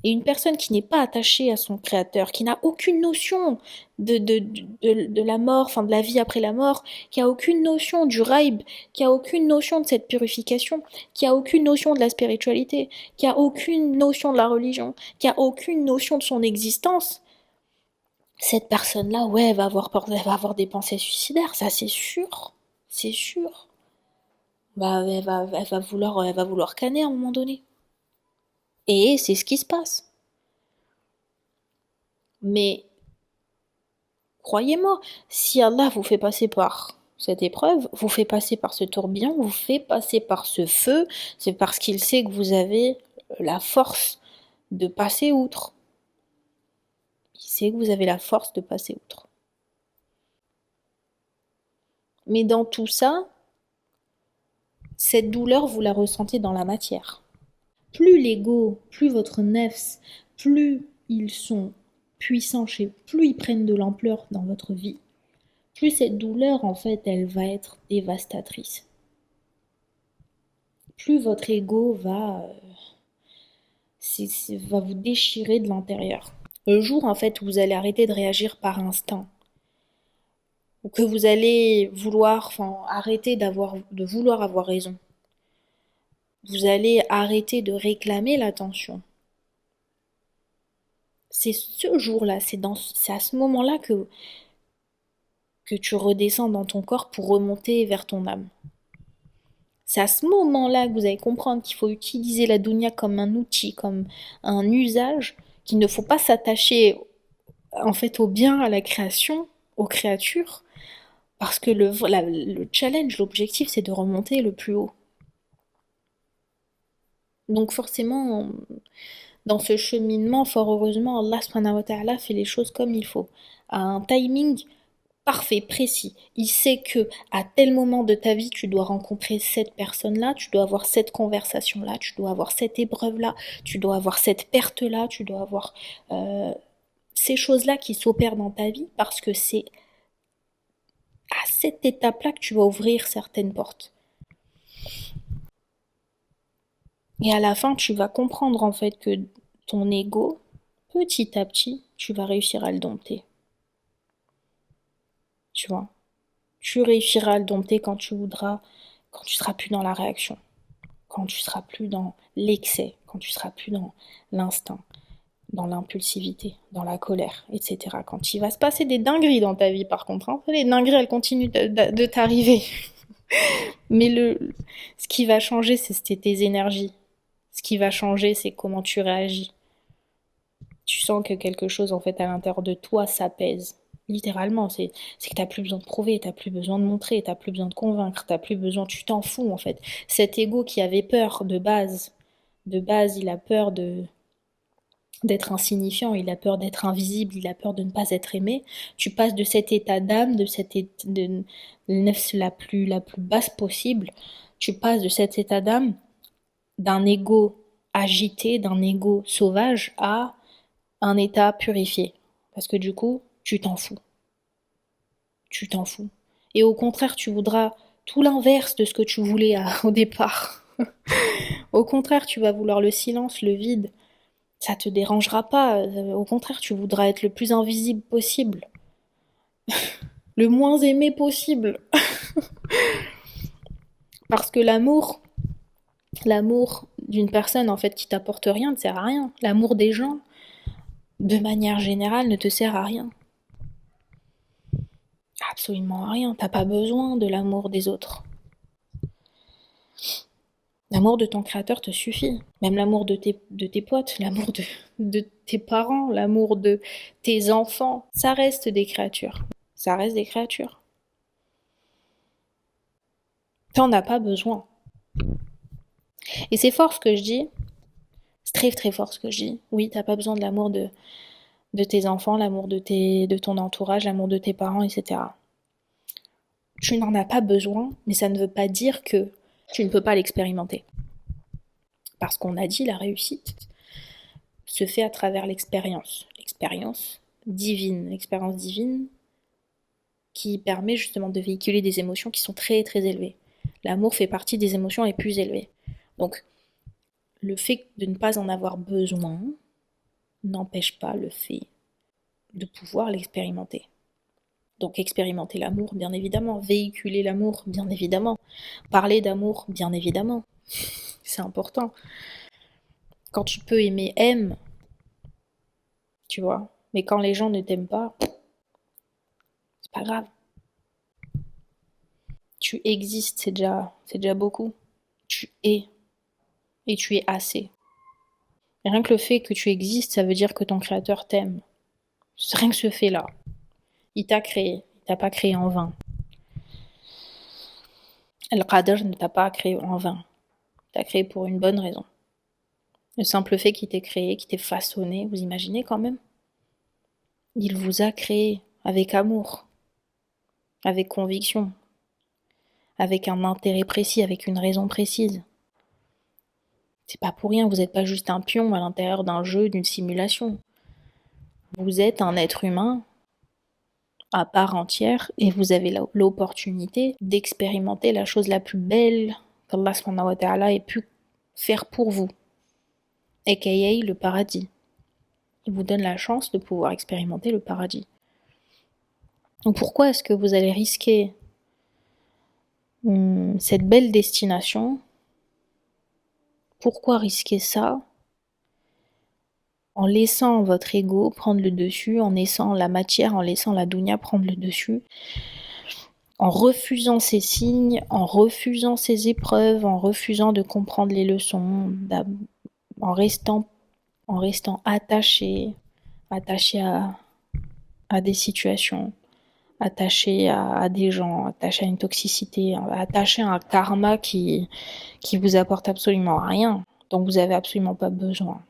S1: Et une personne qui n'est pas attachée à son créateur, qui n'a aucune notion de la mort, enfin de la vie après la mort, qui a aucune notion du raïb, qui a aucune notion de cette purification, qui a aucune notion de la spiritualité, qui a aucune notion de la religion, qui a aucune notion de son existence, cette personne-là, ouais, elle va avoir des pensées suicidaires, ça c'est sûr. C'est sûr. Bah, elle va vouloir canner à un moment donné. Et c'est ce qui se passe. Mais croyez-moi, si Allah vous fait passer par cette épreuve, vous fait passer par ce tourbillon, vous fait passer par ce feu, c'est parce qu'il sait que vous avez la force de passer outre. Il sait que vous avez la force de passer outre. Mais dans tout ça, cette douleur, vous la ressentez dans la matière. Plus l'ego, plus votre nefs, plus ils sont puissants, plus ils prennent de l'ampleur dans votre vie, plus cette douleur, en fait, elle va être dévastatrice. plus votre ego va vous déchirer de l'intérieur. Le jour en fait où vous allez arrêter de réagir par instinct, ou que vous allez arrêter de vouloir avoir raison, vous allez arrêter de réclamer l'attention. C'est ce jour-là, c'est à ce moment-là que tu redescends dans ton corps pour remonter vers ton âme. C'est à ce moment-là que vous allez comprendre qu'il faut utiliser la dunya comme un outil, comme un usage, qu'il ne faut pas s'attacher en fait au bien, à la création, aux créatures, parce que le challenge, l'objectif, c'est de remonter le plus haut. Donc forcément, dans ce cheminement, fort heureusement, Allah subhanahu wa ta'ala fait les choses comme il faut, à un timing parfait, précis. Il sait que à tel moment de ta vie, tu dois rencontrer cette personne-là, tu dois avoir cette conversation-là, tu dois avoir cette épreuve-là, tu dois avoir cette perte-là, tu dois avoir ces choses-là qui s'opèrent dans ta vie parce que c'est à cette étape-là que tu vas ouvrir certaines portes. Et à la fin, tu vas comprendre en fait que ton ego, petit à petit, tu vas réussir à le dompter. Tu vois? Tu réussiras à le dompter quand tu voudras, quand tu seras plus dans la réaction, quand tu seras plus dans l'excès, quand tu seras plus dans l'instinct, dans l'impulsivité, dans la colère, etc. Quand il va se passer des dingueries dans ta vie, par contre, hein, les dingueries, elles continuent de t'arriver. Mais ce qui va changer, c'est tes énergies. Ce qui va changer, c'est comment tu réagis. Tu sens que quelque chose, en fait, à l'intérieur de toi s'apaise. Littéralement, c'est que t'as plus besoin de prouver, t'as plus besoin de montrer, t'as plus besoin de convaincre, t'as plus besoin, tu t'en fous, en fait. Cet ego qui avait peur de base, il a peur d'être insignifiant, il a peur d'être invisible, il a peur de ne pas être aimé. Tu passes de cet état d'âme, de nefs la plus basse possible, tu passes de cet état d'âme, d'un ego agité, d'un ego sauvage, à un état purifié. Parce que du coup, tu t'en fous. Tu t'en fous. Et au contraire, tu voudras tout l'inverse de ce que tu voulais au départ. Au contraire, tu vas vouloir le silence, le vide. Ça te dérangera pas. Au contraire, tu voudras être le plus invisible possible. Le moins aimé possible. Parce que l'amour d'une personne en fait qui t'apporte rien ne sert à rien. L'amour des gens, de manière générale, ne te sert à rien. Absolument à rien. T'as pas besoin de l'amour des autres. L'amour de ton créateur te suffit. Même l'amour de tes potes, l'amour de tes parents, l'amour de tes enfants. Ça reste des créatures. Ça reste des créatures. T'en as pas besoin. Et c'est fort ce que je dis. C'est très très fort ce que je dis. Oui, t'as pas besoin de l'amour de tes enfants, l'amour de ton entourage, l'amour de tes parents, etc. Tu n'en as pas besoin, mais ça ne veut pas dire que tu ne peux pas l'expérimenter. Parce qu'on a dit la réussite se fait à travers l'expérience. L'expérience divine qui permet justement de véhiculer des émotions qui sont très très élevées. L'amour fait partie des émotions les plus élevées. Donc, le fait de ne pas en avoir besoin n'empêche pas le fait de pouvoir l'expérimenter. Donc expérimenter l'amour, bien évidemment. Véhiculer l'amour, bien évidemment. Parler d'amour, bien évidemment. C'est important. Quand tu peux aimer, aime. Tu vois. Mais quand les gens ne t'aiment pas, c'est pas grave. Tu existes, c'est déjà beaucoup. Tu es. Et tu es assez. Et rien que le fait que tu existes, ça veut dire que ton créateur t'aime. C'est rien que ce fait-là. Il t'a créé. Il t'a pas créé en vain. Al-Qadr ne t'a pas créé en vain. Il t'a créé pour une bonne raison. Le simple fait qu'il t'ait créé, qu'il t'ait façonné, vous imaginez quand même? Il vous a créé avec amour, avec conviction, avec un intérêt précis, avec une raison précise. C'est pas pour rien, vous n'êtes pas juste un pion à l'intérieur d'un jeu, d'une simulation. Vous êtes un être humain à part entière et vous avez l'opportunité d'expérimenter la chose la plus belle qu'Allah subhanahu wa ta'ala ait pu faire pour vous, aka le paradis. Il vous donne la chance de pouvoir expérimenter le paradis. Donc pourquoi est-ce que vous allez risquer cette belle destination? Pourquoi risquer ça en laissant votre ego prendre le dessus, en laissant la matière, en laissant la dunya prendre le dessus, en refusant ces signes, en refusant ces épreuves, en refusant de comprendre les leçons, en restant attaché à des situations, attaché à des gens, attaché à une toxicité, attaché à un karma qui vous apporte absolument rien, dont vous avez absolument pas besoin.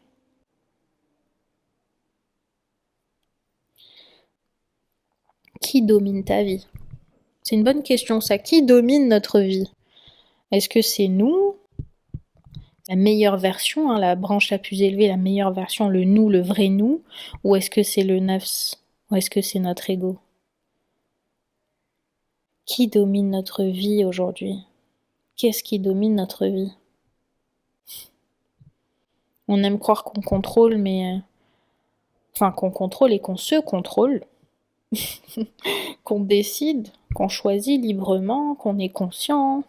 S1: Qui domine ta vie? C'est une bonne question, ça. Qui domine notre vie? Est-ce que c'est nous, la meilleure version, la branche la plus élevée, la meilleure version, le nous, le vrai nous? Ou est-ce que c'est le nafs? Ou est-ce que c'est notre ego? Qui domine notre vie aujourd'hui? Qu'est-ce qui domine notre vie? On aime croire qu'on contrôle, mais... Enfin, qu'on contrôle et qu'on se contrôle. Qu'on décide, qu'on choisit librement, qu'on est conscient.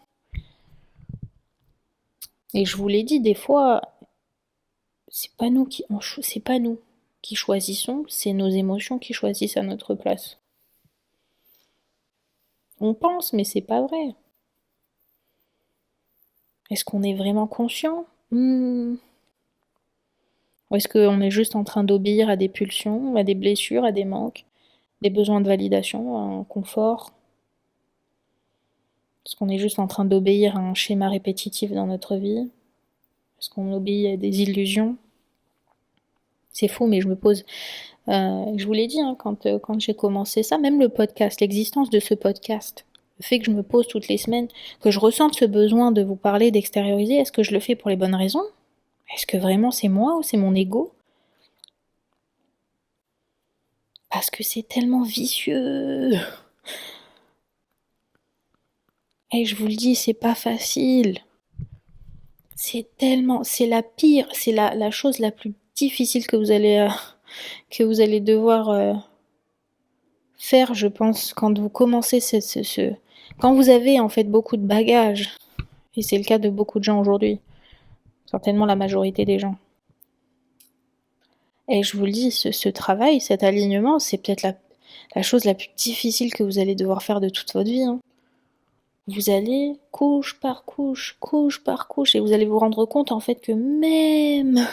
S1: Et je vous l'ai dit, des fois, c'est pas nous qui choisissons, c'est nos émotions qui choisissent à notre place. On pense, mais c'est pas vrai. Est-ce qu'on est vraiment conscient? Ou est-ce qu'on est juste en train d'obéir à des pulsions, à des blessures, à des manques, des besoins de validation, à un confort? Est-ce qu'on est juste en train d'obéir à un schéma répétitif dans notre vie? Est-ce qu'on obéit à des illusions? C'est fou, mais je me pose... je vous l'ai dit, quand j'ai commencé ça, même le podcast, l'existence de ce podcast, le fait que je me pose toutes les semaines, que je ressente ce besoin de vous parler, d'extérioriser, est-ce que je le fais pour les bonnes raisons? Est-ce que vraiment c'est moi ou c'est mon ego? Parce que c'est tellement vicieux. Et je vous le dis, c'est pas facile. C'est la pire, c'est la chose la plus difficile que vous allez devoir faire, je pense, quand vous commencez quand vous avez en fait beaucoup de bagages, et c'est le cas de beaucoup de gens aujourd'hui, certainement la majorité des gens. Et je vous le dis, ce travail, cet alignement, c'est peut-être la chose la plus difficile que vous allez devoir faire de toute votre vie. Vous allez couche par couche, et vous allez vous rendre compte en fait que même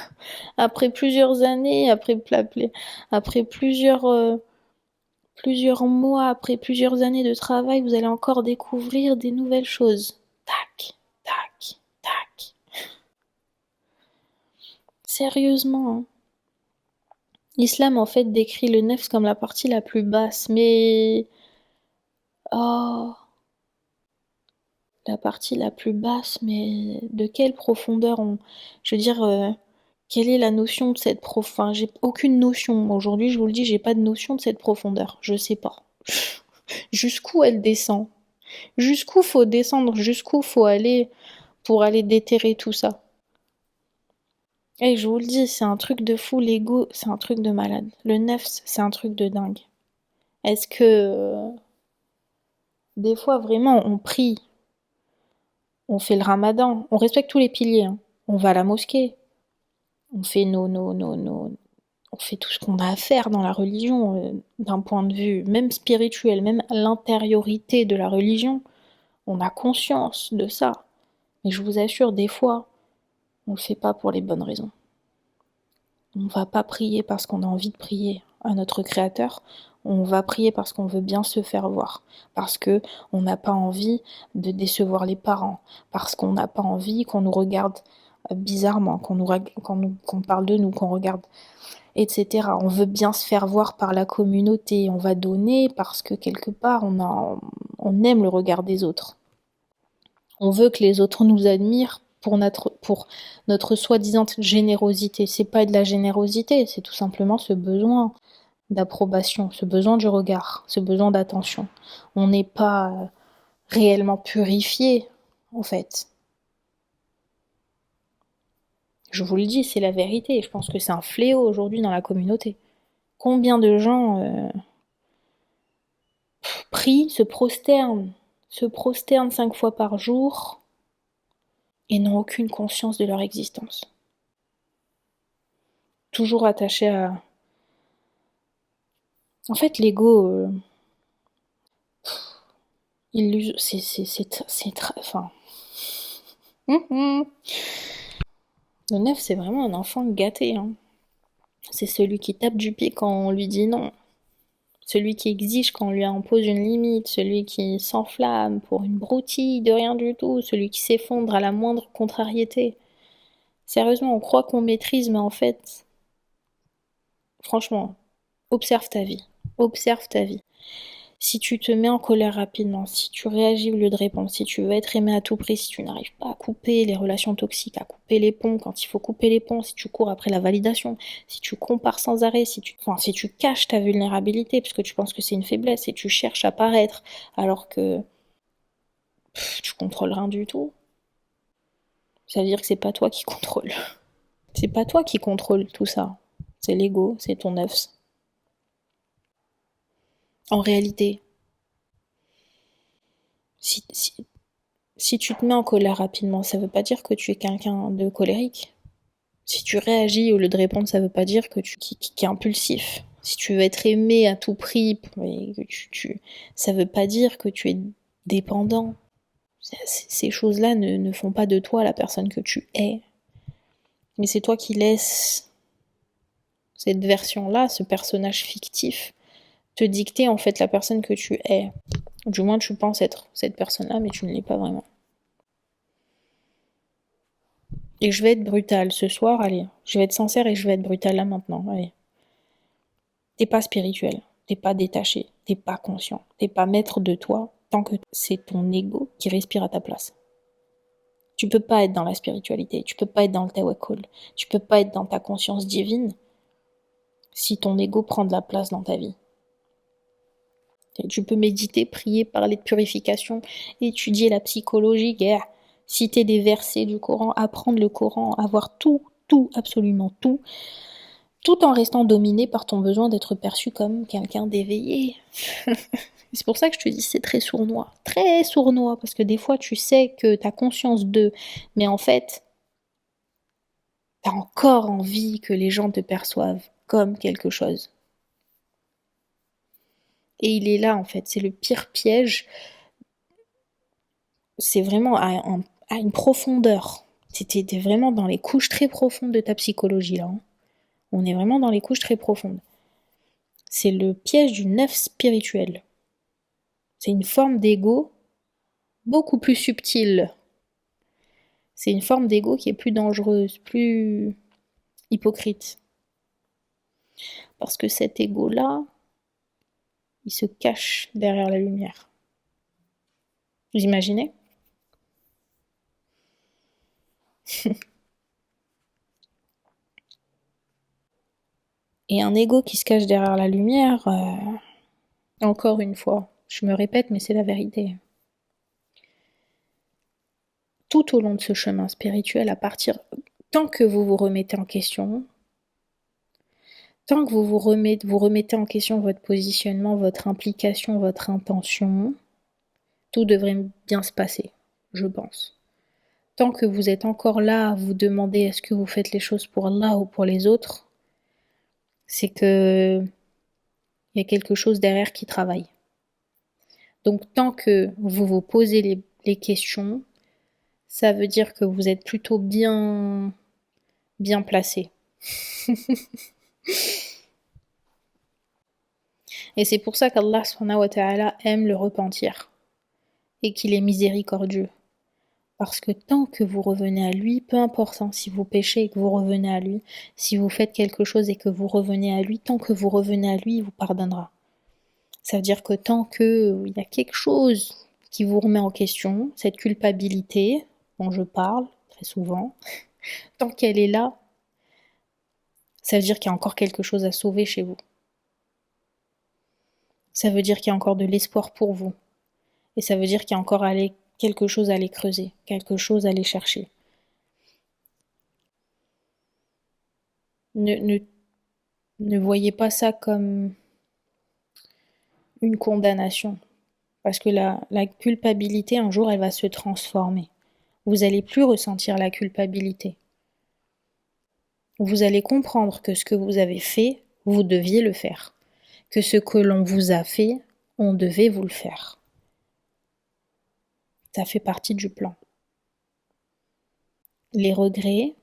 S1: après plusieurs années, après plusieurs mois, après plusieurs années de travail, vous allez encore découvrir des nouvelles choses. Tac, tac, tac. Sérieusement, l'islam en fait décrit le nefs comme la partie la plus basse, mais... Oh... La partie la plus basse, mais de quelle profondeur Je veux dire, quelle est la notion de cette profondeur? Enfin, j'ai aucune notion. Aujourd'hui, je vous le dis, j'ai pas de notion de cette profondeur. Je sais pas. Jusqu'où elle descend? Jusqu'où faut descendre? Jusqu'où faut aller pour aller déterrer tout ça? Et je vous le dis, c'est un truc de fou. L'ego, c'est un truc de malade. Le nefs, c'est un truc de dingue. Est-ce que... des fois, vraiment, on prie, on fait le ramadan, on respecte tous les piliers, on va à la mosquée, on fait on fait tout ce qu'on a à faire dans la religion, d'un point de vue même spirituel, même à l'intériorité de la religion, on a conscience de ça. Mais je vous assure, des fois, on le fait pas pour les bonnes raisons. On va pas prier parce qu'on a envie de prier à notre Créateur, on va prier parce qu'on veut bien se faire voir, parce que on n'a pas envie de décevoir les parents, parce qu'on n'a pas envie qu'on nous regarde bizarrement, qu'on parle de nous, qu'on regarde, etc. On veut bien se faire voir par la communauté, on va donner parce que quelque part on aime le regard des autres. On veut que les autres nous admirent pour notre soi-disant générosité. C'est pas de la générosité, c'est tout simplement ce besoin d'approbation, ce besoin du regard, ce besoin d'attention. On n'est pas réellement purifié, en fait. Je vous le dis, c'est la vérité. Je pense que c'est un fléau aujourd'hui dans la communauté. Combien de gens prient, se prosternent 5 fois par jour et n'ont aucune conscience de leur existence. Toujours attachés à... En fait, l'ego, enfin... Le neuf, c'est vraiment un enfant gâté, hein. C'est celui qui tape du pied quand on lui dit non. Celui qui exige quand on lui impose une limite, celui qui s'enflamme pour une broutille de rien du tout, celui qui s'effondre à la moindre contrariété. Sérieusement, on croit qu'on maîtrise, mais en fait, franchement, observe ta vie. Observe ta vie. Si tu te mets en colère rapidement, si tu réagis au lieu de répondre, si tu veux être aimé à tout prix, si tu n'arrives pas à couper les relations toxiques, à couper les ponts quand il faut couper les ponts, si tu cours après la validation, si tu compares sans arrêt, si tu caches ta vulnérabilité parce que tu penses que c'est une faiblesse et tu cherches à paraître alors que tu contrôles rien du tout, ça veut dire que c'est pas toi qui contrôle. C'est pas toi qui contrôle tout ça. C'est l'ego, c'est ton œuf. En réalité, si, si, si tu te mets en colère rapidement, ça veut pas dire que tu es quelqu'un de colérique. Si tu réagis au lieu de répondre, ça veut pas dire que qui est impulsif. Si tu veux être aimé à tout prix, ça veut pas dire que tu es dépendant. Ces choses-là ne font pas de toi la personne que tu es. Mais c'est toi qui laisses cette version-là, ce personnage fictif, te dicter en fait la personne que tu es. Du moins tu penses être cette personne-là, mais tu ne l'es pas vraiment. Et je vais être brutale ce soir, allez. Je vais être sincère et je vais être brutale là maintenant, allez. T'es pas spirituel, t'es pas détaché, t'es pas conscient, t'es pas maître de toi tant que c'est ton ego qui respire à ta place. Tu peux pas être dans la spiritualité, tu peux pas être dans le tawakkul, tu peux pas être dans ta conscience divine si ton ego prend de la place dans ta vie. Tu peux méditer, prier, parler de purification, étudier la psychologie, citer des versets du Coran, apprendre le Coran, avoir tout, absolument tout en restant dominé par ton besoin d'être perçu comme quelqu'un d'éveillé. C'est pour ça que je te dis c'est très sournois, parce que des fois tu sais que t'as conscience d'eux, mais en fait, t'as encore envie que les gens te perçoivent comme quelque chose. Et il est là en fait, c'est le pire piège. C'est vraiment à une profondeur. T'es vraiment dans les couches très profondes de ta psychologie là. Hein. On est vraiment dans les couches très profondes. C'est le piège du neuf spirituel. C'est une forme d'ego beaucoup plus subtile. C'est une forme d'ego qui est plus dangereuse, plus hypocrite. Parce que cet ego-là, il se cache derrière la lumière. Vous imaginez? Et un ego qui se cache derrière la lumière, encore une fois, je me répète, mais c'est la vérité. Tout au long de ce chemin spirituel, tant que vous vous remettez en question, tant que vous remettez en question votre positionnement, votre implication, votre intention, tout devrait bien se passer, je pense. Tant que vous êtes encore là à vous demander est-ce que vous faites les choses pour Allah ou pour les autres, c'est que il y a quelque chose derrière qui travaille. Donc tant que vous vous posez les questions, ça veut dire que vous êtes plutôt bien placé. Et c'est pour ça qu'Allah subhanahu wa ta'ala aime le repentir et qu'il est miséricordieux. Parce que tant que vous revenez à lui, peu importe si vous péchez et que vous revenez à lui, si vous faites quelque chose et que vous revenez à lui, tant que vous revenez à lui, il vous pardonnera. Ça veut dire que tant qu'il y a quelque chose qui vous remet en question, cette culpabilité dont je parle très souvent, tant qu'elle est là, ça veut dire qu'il y a encore quelque chose à sauver chez vous. Ça veut dire qu'il y a encore de l'espoir pour vous. Et ça veut dire qu'il y a encore quelque chose à aller creuser, quelque chose à aller chercher. Ne, ne, ne voyez pas ça comme une condamnation. Parce que la culpabilité, un jour, elle va se transformer. Vous allez plus ressentir la culpabilité. Vous allez comprendre que ce que vous avez fait, vous deviez le faire. Que ce que l'on vous a fait, on devait vous le faire. Ça fait partie du plan. Les regrets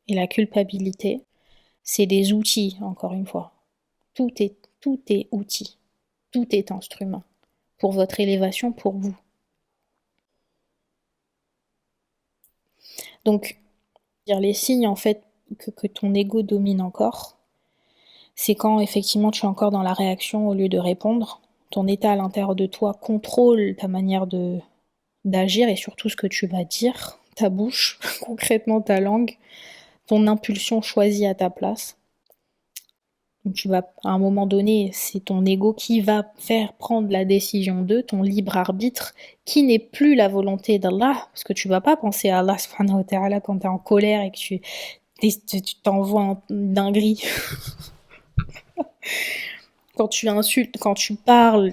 S1: et la culpabilité, c'est des outils, encore une fois. Tout est outil. Tout est instrument. Pour votre élévation, pour vous. Donc, les signes, en fait, que ton ego domine encore, c'est quand effectivement tu es encore dans la réaction au lieu de répondre. Ton état à l'intérieur de toi contrôle ta manière d'agir et surtout ce que tu vas dire, ta bouche, concrètement ta langue, ton impulsion choisie à ta place. Donc tu vas, à un moment donné, c'est ton ego qui va faire prendre la décision de ton libre arbitre, qui n'est plus la volonté d'Allah, parce que tu vas pas penser à Allah subhanahu wa ta'ala quand tu es en colère et que tu t'envoies une dinguerie. Quand tu insultes, quand tu parles,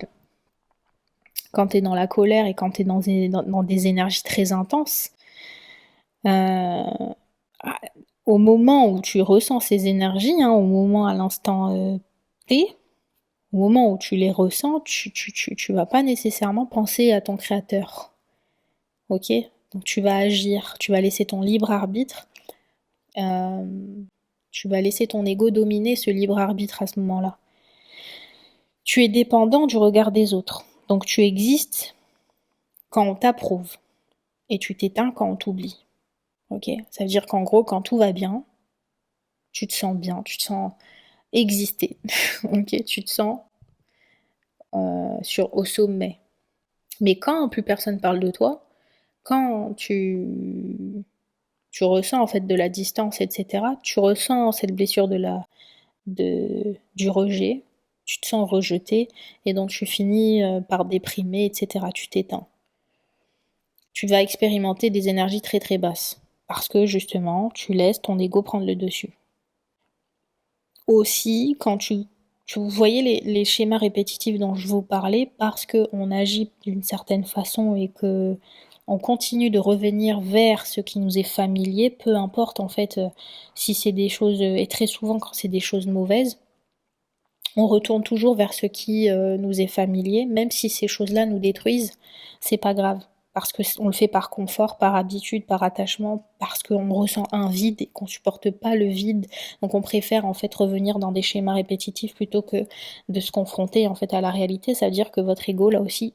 S1: quand tu es dans la colère et quand tu es dans des énergies très intenses, euh, au moment où tu ressens ces énergies, au moment à l'instant T, au moment où tu les ressens, tu vas pas nécessairement penser à ton créateur. Ok? Donc tu vas agir, tu vas laisser ton libre arbitre, tu vas laisser ton ego dominer ce libre arbitre à ce moment-là. Tu es dépendant du regard des autres. Donc tu existes quand on t'approuve et tu t'éteins quand on t'oublie. Ok? Ça veut dire qu'en gros, quand tout va bien, tu te sens exister. Ok? Tu te sens au sommet. Mais quand plus personne parle de toi, quand tu ressens en fait de la distance, etc., tu ressens cette blessure du rejet, tu te sens rejeté et donc tu finis par déprimer, etc., tu t'éteins. Tu vas expérimenter des énergies très très basses parce que justement, tu laisses ton ego prendre le dessus. Aussi, quand vous voyez les schémas répétitifs dont je vous parlais, parce qu'on agit d'une certaine façon et que on continue de revenir vers ce qui nous est familier, peu importe en fait si c'est des choses, et très souvent quand c'est des choses mauvaises, on retourne toujours vers ce qui nous est familier, même si ces choses-là nous détruisent, c'est pas grave. Parce qu'on le fait par confort, par habitude, par attachement, parce qu'on ressent un vide et qu'on supporte pas le vide. Donc on préfère en fait revenir dans des schémas répétitifs plutôt que de se confronter en fait à la réalité. Ça veut dire que votre ego là aussi,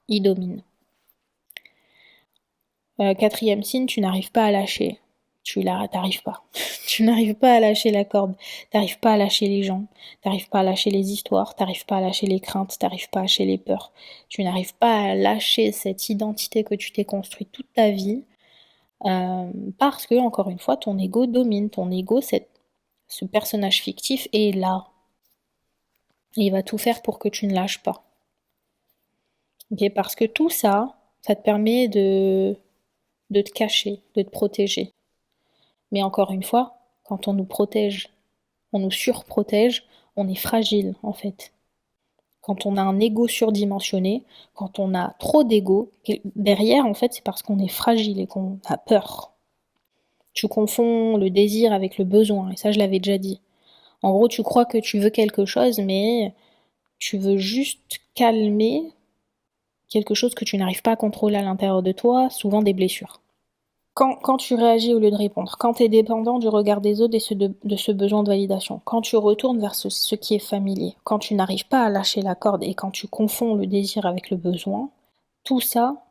S1: il domine. Quatrième signe, tu n'arrives pas à lâcher. T'arrives pas. Tu n'arrives pas à lâcher la corde. T'arrives pas à lâcher les gens. T'arrives pas à lâcher les histoires. T'arrives pas à lâcher les craintes. T'arrives pas à lâcher les peurs. Tu n'arrives pas à lâcher cette identité que tu t'es construite toute ta vie. Parce que, encore une fois, ton ego domine. Ton ego, ce personnage fictif est là. Et il va tout faire pour que tu ne lâches pas. Okay, parce que tout ça, ça te permet de te cacher, de te protéger. Mais encore une fois, quand on nous protège, on nous surprotège, on est fragile en fait. Quand on a un ego surdimensionné, quand on a trop d'ego, derrière en fait c'est parce qu'on est fragile et qu'on a peur. Tu confonds le désir avec le besoin, et ça je l'avais déjà dit. En gros, tu crois que tu veux quelque chose, mais tu veux juste calmer quelque chose que tu n'arrives pas à contrôler à l'intérieur de toi, souvent des blessures. Quand tu réagis au lieu de répondre, quand tu es dépendant du regard des autres et de ce besoin de validation, quand tu retournes vers ce qui est familier, quand tu n'arrives pas à lâcher la corde et quand tu confonds le désir avec le besoin, tout ça,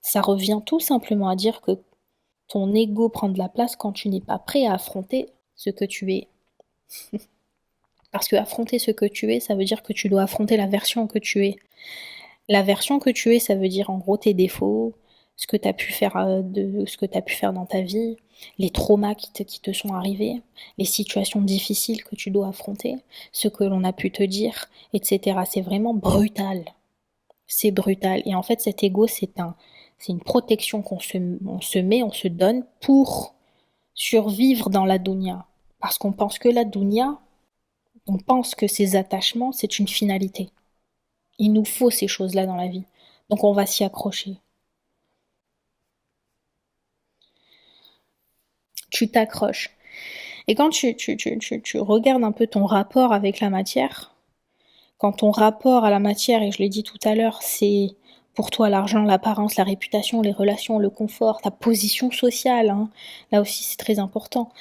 S1: ça revient tout simplement à dire que ton ego prend de la place quand tu n'es pas prêt à affronter ce que tu es. Parce que affronter ce que tu es, ça veut dire que tu dois affronter la version que tu es. La version que tu es, ça veut dire en gros tes défauts, ce que tu as pu faire dans ta vie, les traumas qui te sont arrivés, les situations difficiles que tu dois affronter, ce que l'on a pu te dire, etc. C'est vraiment brutal. C'est brutal. Et en fait, cet ego, c'est une protection on se donne pour survivre dans la dunya. Parce qu'on pense que la dunya, on pense que ces attachements, c'est une finalité. Il nous faut ces choses-là dans la vie. Donc on va s'y accrocher. Tu t'accroches. Et quand tu regardes un peu ton rapport avec la matière, quand ton rapport à la matière, et je l'ai dit tout à l'heure, c'est pour toi l'argent, l'apparence, la réputation, les relations, le confort, ta position sociale, hein, là aussi c'est très important.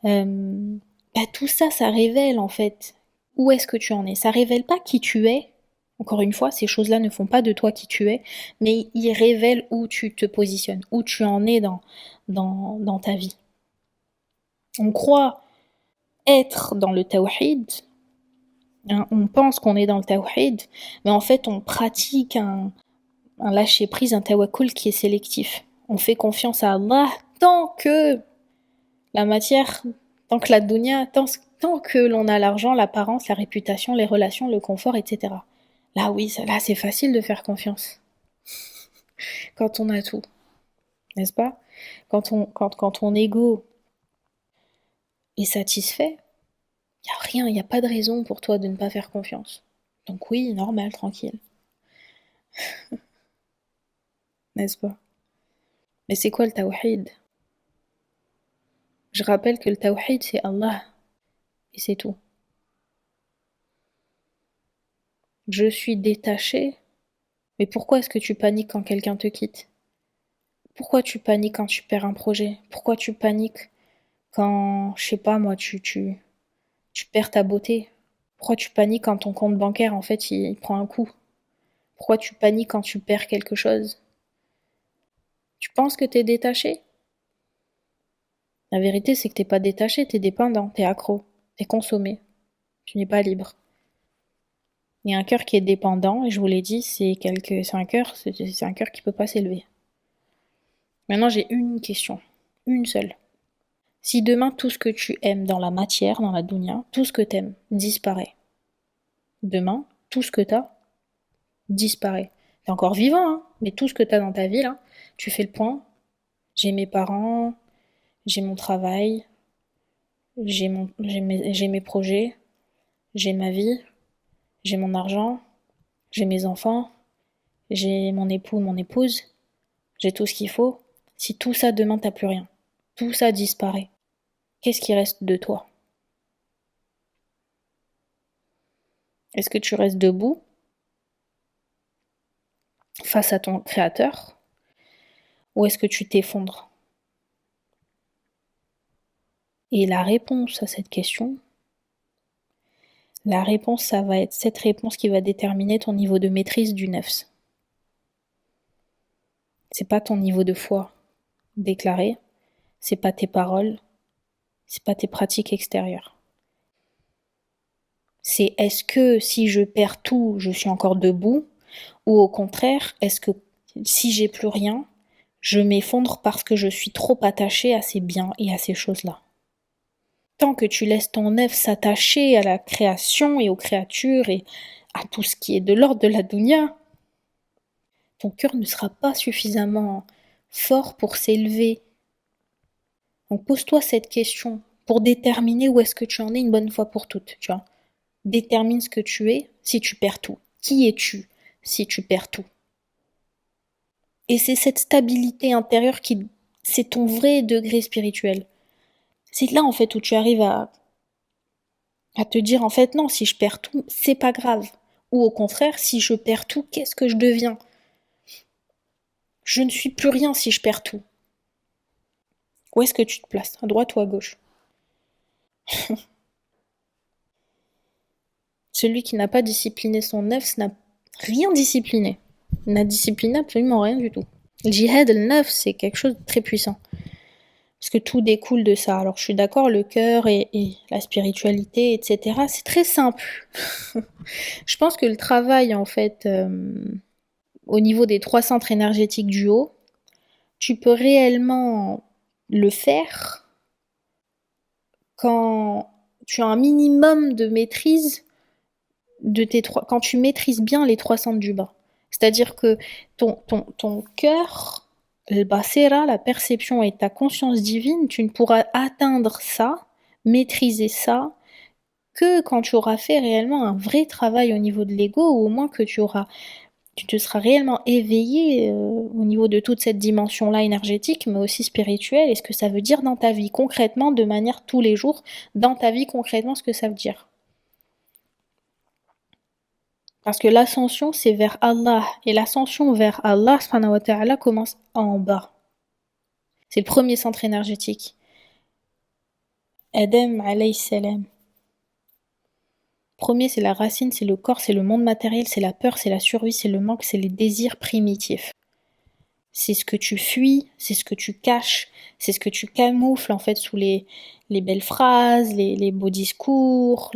S1: Tout ça, ça révèle en fait où est-ce que tu en es. Ça révèle pas qui tu es. Encore une fois, ces choses-là ne font pas de toi qui tu es, mais ils révèlent où tu te positionnes, où tu en es dans ta vie. On croit être dans le tawhid, hein, on pense qu'on est dans le tawhid, mais en fait on pratique un lâcher-prise, un tawakkul qui est sélectif. On fait confiance à Allah tant que la matière, tant que la dunya, tant que l'on a l'argent, l'apparence, la réputation, les relations, le confort, etc. Là oui, là c'est facile de faire confiance quand on a tout, n'est-ce pas? Quand ton ego est satisfait, il n'y a rien, il n'y a pas de raison pour toi de ne pas faire confiance. Donc oui, normal, tranquille, n'est-ce pas? Mais c'est quoi le tawhid? Je rappelle que le tawhid c'est Allah, et c'est tout. Je suis détaché, mais pourquoi est-ce que tu paniques quand quelqu'un te quitte? Pourquoi tu paniques quand tu perds un projet? Pourquoi tu paniques quand, je sais pas moi, tu perds ta beauté? Pourquoi tu paniques quand ton compte bancaire, en fait, il prend un coup? Pourquoi tu paniques quand tu perds quelque chose? Tu penses que t'es détaché? La vérité, c'est que t'es pas détaché, t'es dépendant, t'es accro, t'es consommé. Tu n'es pas libre. Il y a un cœur qui est dépendant, et je vous l'ai dit, c'est un cœur qui peut pas s'élever. Maintenant, j'ai une question. Une seule. Si demain, tout ce que tu aimes dans la matière, dans la dunya, tout ce que t'aimes disparaît. Demain, tout ce que t'as disparaît. T'es encore vivant, hein, mais tout ce que t'as dans ta vie, là, tu fais le point. J'ai mes parents, j'ai mon travail, j'ai mes projets, j'ai ma vie, j'ai mon argent, j'ai mes enfants, j'ai mon époux, mon épouse, j'ai tout ce qu'il faut. Si tout ça, demain, t'as plus rien. Tout ça disparaît. Qu'est-ce qui reste de toi? Est-ce que tu restes debout face à ton créateur ou est-ce que tu t'effondres? Et la réponse à cette question, la réponse, ça va être cette réponse qui va déterminer ton niveau de maîtrise du nefs. C'est pas ton niveau de foi déclaré, c'est pas tes paroles, c'est pas tes pratiques extérieures. C'est est-ce que si je perds tout, je suis encore debout ou au contraire, est-ce que si j'ai plus rien, je m'effondre parce que je suis trop attachée à ces biens et à ces choses-là. Tant que tu laisses ton nef s'attacher à la création et aux créatures et à tout ce qui est de l'ordre de la dunya, ton cœur ne sera pas suffisamment fort pour s'élever. Donc pose-toi cette question pour déterminer où est-ce que tu en es une bonne fois pour toutes, tu vois. Détermine ce que tu es si tu perds tout. Qui es-tu si tu perds tout? Et c'est cette stabilité intérieure c'est ton vrai degré spirituel. C'est là en fait où tu arrives à te dire en fait non, si je perds tout, c'est pas grave. Ou au contraire, si je perds tout, qu'est-ce que je deviens? Je ne suis plus rien si je perds tout. Où est-ce que tu te places? À droite ou à gauche? Celui qui n'a pas discipliné son nefs n'a rien discipliné. Il n'a discipliné absolument rien du tout. Le jihad al-nafs, c'est quelque chose de très puissant. Parce que tout découle de ça. Alors je suis d'accord, le cœur et la spiritualité, etc., c'est très simple. Je pense que le travail, en fait, au niveau des 3 centres énergétiques du haut, tu peux réellement le faire quand tu as un minimum de maîtrise de quand tu maîtrises bien les 3 centres du bas. C'est-à-dire que ton cœur, le basira, la perception et ta conscience divine, tu ne pourras atteindre ça maîtriser ça que quand tu auras fait réellement un vrai travail au niveau de l'ego, ou au moins que tu te seras réellement éveillé au niveau de toute cette dimension-là énergétique, mais aussi spirituelle, et ce que ça veut dire dans ta vie concrètement, de manière tous les jours, dans ta vie concrètement, ce que ça veut dire. Parce que l'ascension, c'est vers Allah, et l'ascension vers Allah, subhanahu wa ta'ala, commence en bas. C'est le premier centre énergétique. Adam alayhi salam. Premier, c'est la racine, c'est le corps, c'est le monde matériel, c'est la peur, c'est la survie, c'est le manque, c'est les désirs primitifs. C'est ce que tu fuis, c'est ce que tu caches, c'est ce que tu camoufles en fait sous les belles phrases, les beaux discours,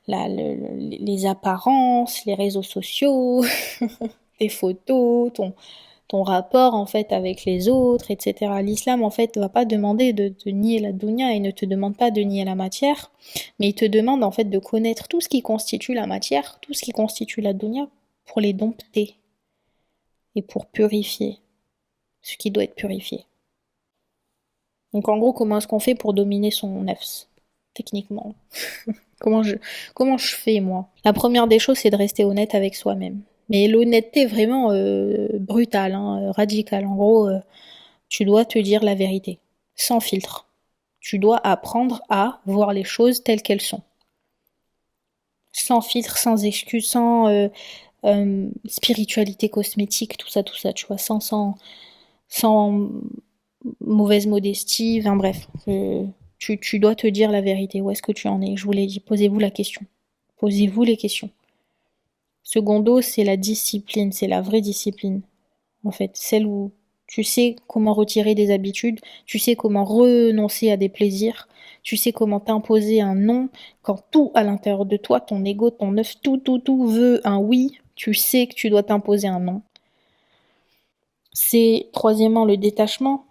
S1: les apparences, les réseaux sociaux, tes photos, ton rapport en fait avec les autres, etc. L'islam en fait ne va pas demander de nier la dunya, il ne te demande pas de nier la matière, mais il te demande en fait de connaître tout ce qui constitue la matière, tout ce qui constitue la dunya pour les dompter et pour purifier ce qui doit être purifié. Donc en gros, comment est-ce qu'on fait pour dominer son nefs, techniquement? comment je fais moi? La première des choses, c'est de rester honnête avec soi-même. Mais l'honnêteté vraiment brutale, hein, radicale. En gros, tu dois te dire la vérité, sans filtre. Tu dois apprendre à voir les choses telles qu'elles sont. Sans filtre, sans excuse, sans spiritualité cosmétique, tout ça, tu vois, sans mauvaise modestie, enfin bref. Tu dois te dire la vérité, où est-ce que tu en es? Je vous l'ai dit, posez-vous la question. Posez-vous les questions. Secondo, c'est la discipline, c'est la vraie discipline, en fait. Celle où tu sais comment retirer des habitudes, tu sais comment renoncer à des plaisirs, tu sais comment t'imposer un non, quand tout à l'intérieur de toi, ton ego, ton œuf, tout veut un oui, tu sais que tu dois t'imposer un non. C'est troisièmement le détachement.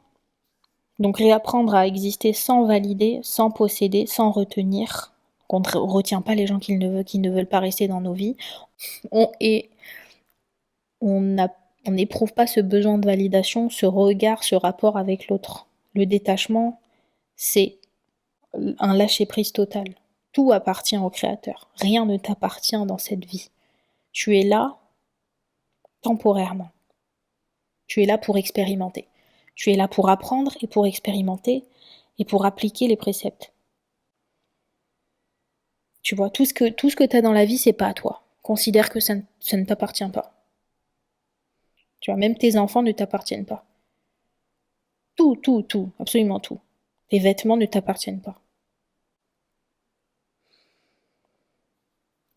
S1: Donc réapprendre à exister sans valider, sans posséder, sans retenir. On ne retient pas les gens qui ne veulent pas rester dans nos vies. On n'éprouve pas ce besoin de validation, ce regard, ce rapport avec l'autre. Le détachement, c'est un lâcher-prise total. Tout appartient au Créateur. Rien ne t'appartient dans cette vie. Tu es là temporairement. Tu es là pour expérimenter. Tu es là pour apprendre et pour expérimenter et pour appliquer les préceptes. Tu vois, tout ce que tu as dans la vie, c'est pas à toi. Considère que ça ne t'appartient pas. Tu vois, même tes enfants ne t'appartiennent pas. Tout, absolument tout. Tes vêtements ne t'appartiennent pas.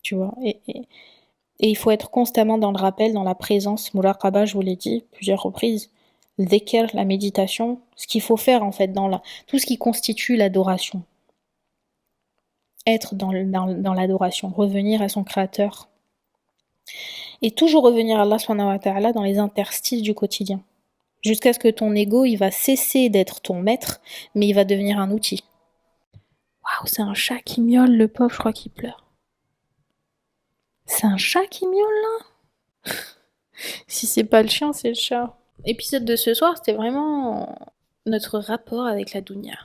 S1: Tu vois, et il faut être constamment dans le rappel, dans la présence. Muraqaba, je vous l'ai dit plusieurs reprises. Le dhikr, la méditation, ce qu'il faut faire en fait dans tout ce qui constitue l'adoration. Être dans l'adoration, revenir à son créateur. Et toujours revenir à Allah subhanahu wa ta'ala dans les interstices du quotidien. Jusqu'à ce que ton ego, il va cesser d'être ton maître, mais il va devenir un outil. Waouh, c'est un chat qui miaule, le pauvre, je crois qu'il pleure. C'est un chat qui miaule là? Si c'est pas le chien, c'est le chat. L'épisode de ce soir, c'était vraiment notre rapport avec la dunya.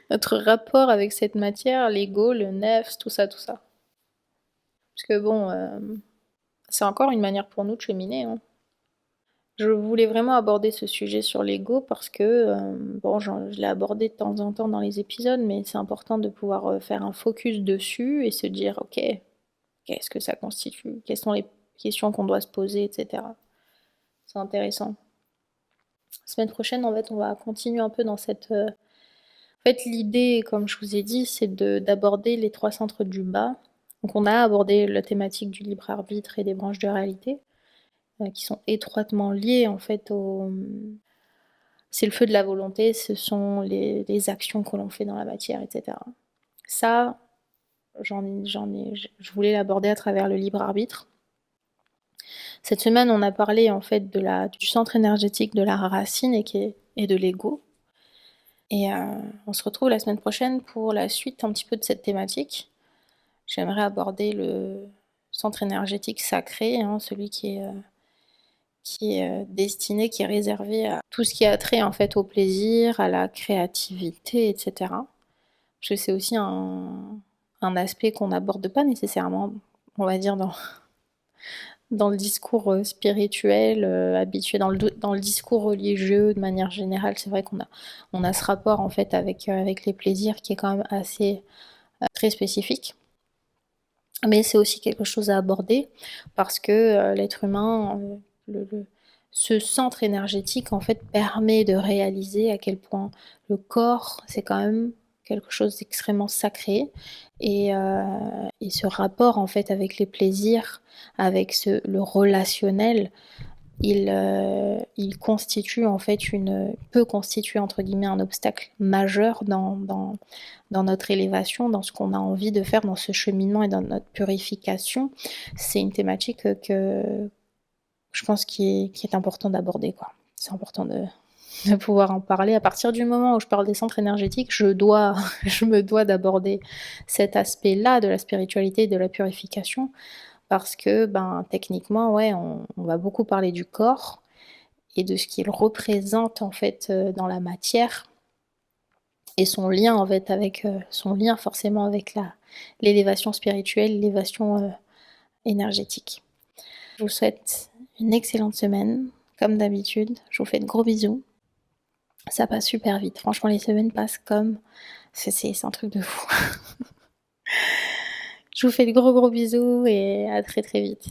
S1: Notre rapport avec cette matière, l'ego, le nefs, tout ça. Parce que bon, c'est encore une manière pour nous de cheminer. Hein. Je voulais vraiment aborder ce sujet sur l'ego parce que, bon, je l'ai abordé de temps en temps dans les épisodes, mais c'est important de pouvoir faire un focus dessus et se dire, ok, qu'est-ce que ça constitue? Quelles sont les questions qu'on doit se poser, etc. C'est intéressant. La semaine prochaine, en fait, on va continuer un peu dans cette... En fait, l'idée, comme je vous ai dit, c'est d'aborder les trois centres du bas. Donc on a abordé la thématique du libre arbitre et des branches de réalité, qui sont étroitement liées, en fait, c'est le feu de la volonté, ce sont les actions que l'on fait dans la matière, etc. Ça, je voulais l'aborder à travers le libre arbitre. Cette semaine, on a parlé en fait du centre énergétique de la racine et de l'ego. Et on se retrouve la semaine prochaine pour la suite un petit peu de cette thématique. J'aimerais aborder le centre énergétique sacré, hein, celui qui est destiné, qui est réservé à tout ce qui a trait en fait au plaisir, à la créativité, etc. Parce que c'est aussi un aspect qu'on n'aborde pas nécessairement, on va dire, dans le discours spirituel, habitué, dans le discours religieux de manière générale. C'est vrai qu'on a ce rapport en fait avec les plaisirs qui est quand même assez très spécifique. Mais c'est aussi quelque chose à aborder parce que l'être humain, ce centre énergétique en fait permet de réaliser à quel point le corps c'est quand même quelque chose d'extrêmement sacré et ce rapport en fait avec les plaisirs, avec le relationnel, il constitue en fait peut constituer entre guillemets un obstacle majeur dans notre élévation, dans ce qu'on a envie de faire, dans ce cheminement et dans notre purification. C'est une thématique que je pense qui est important d'aborder, quoi. C'est important de pouvoir en parler. À partir du moment où je parle des centres énergétiques, je me dois d'aborder cet aspect-là de la spiritualité et de la purification parce que techniquement, ouais, on va beaucoup parler du corps et de ce qu'il représente en fait dans la matière et son lien en fait avec son lien forcément avec l'élévation spirituelle, l'élévation énergétique. Je vous souhaite une excellente semaine, comme d'habitude. Je vous fais de gros bisous. Ça passe super vite. Franchement, les semaines passent comme... C'est un truc de fou. Je vous fais de gros bisous et à très très vite.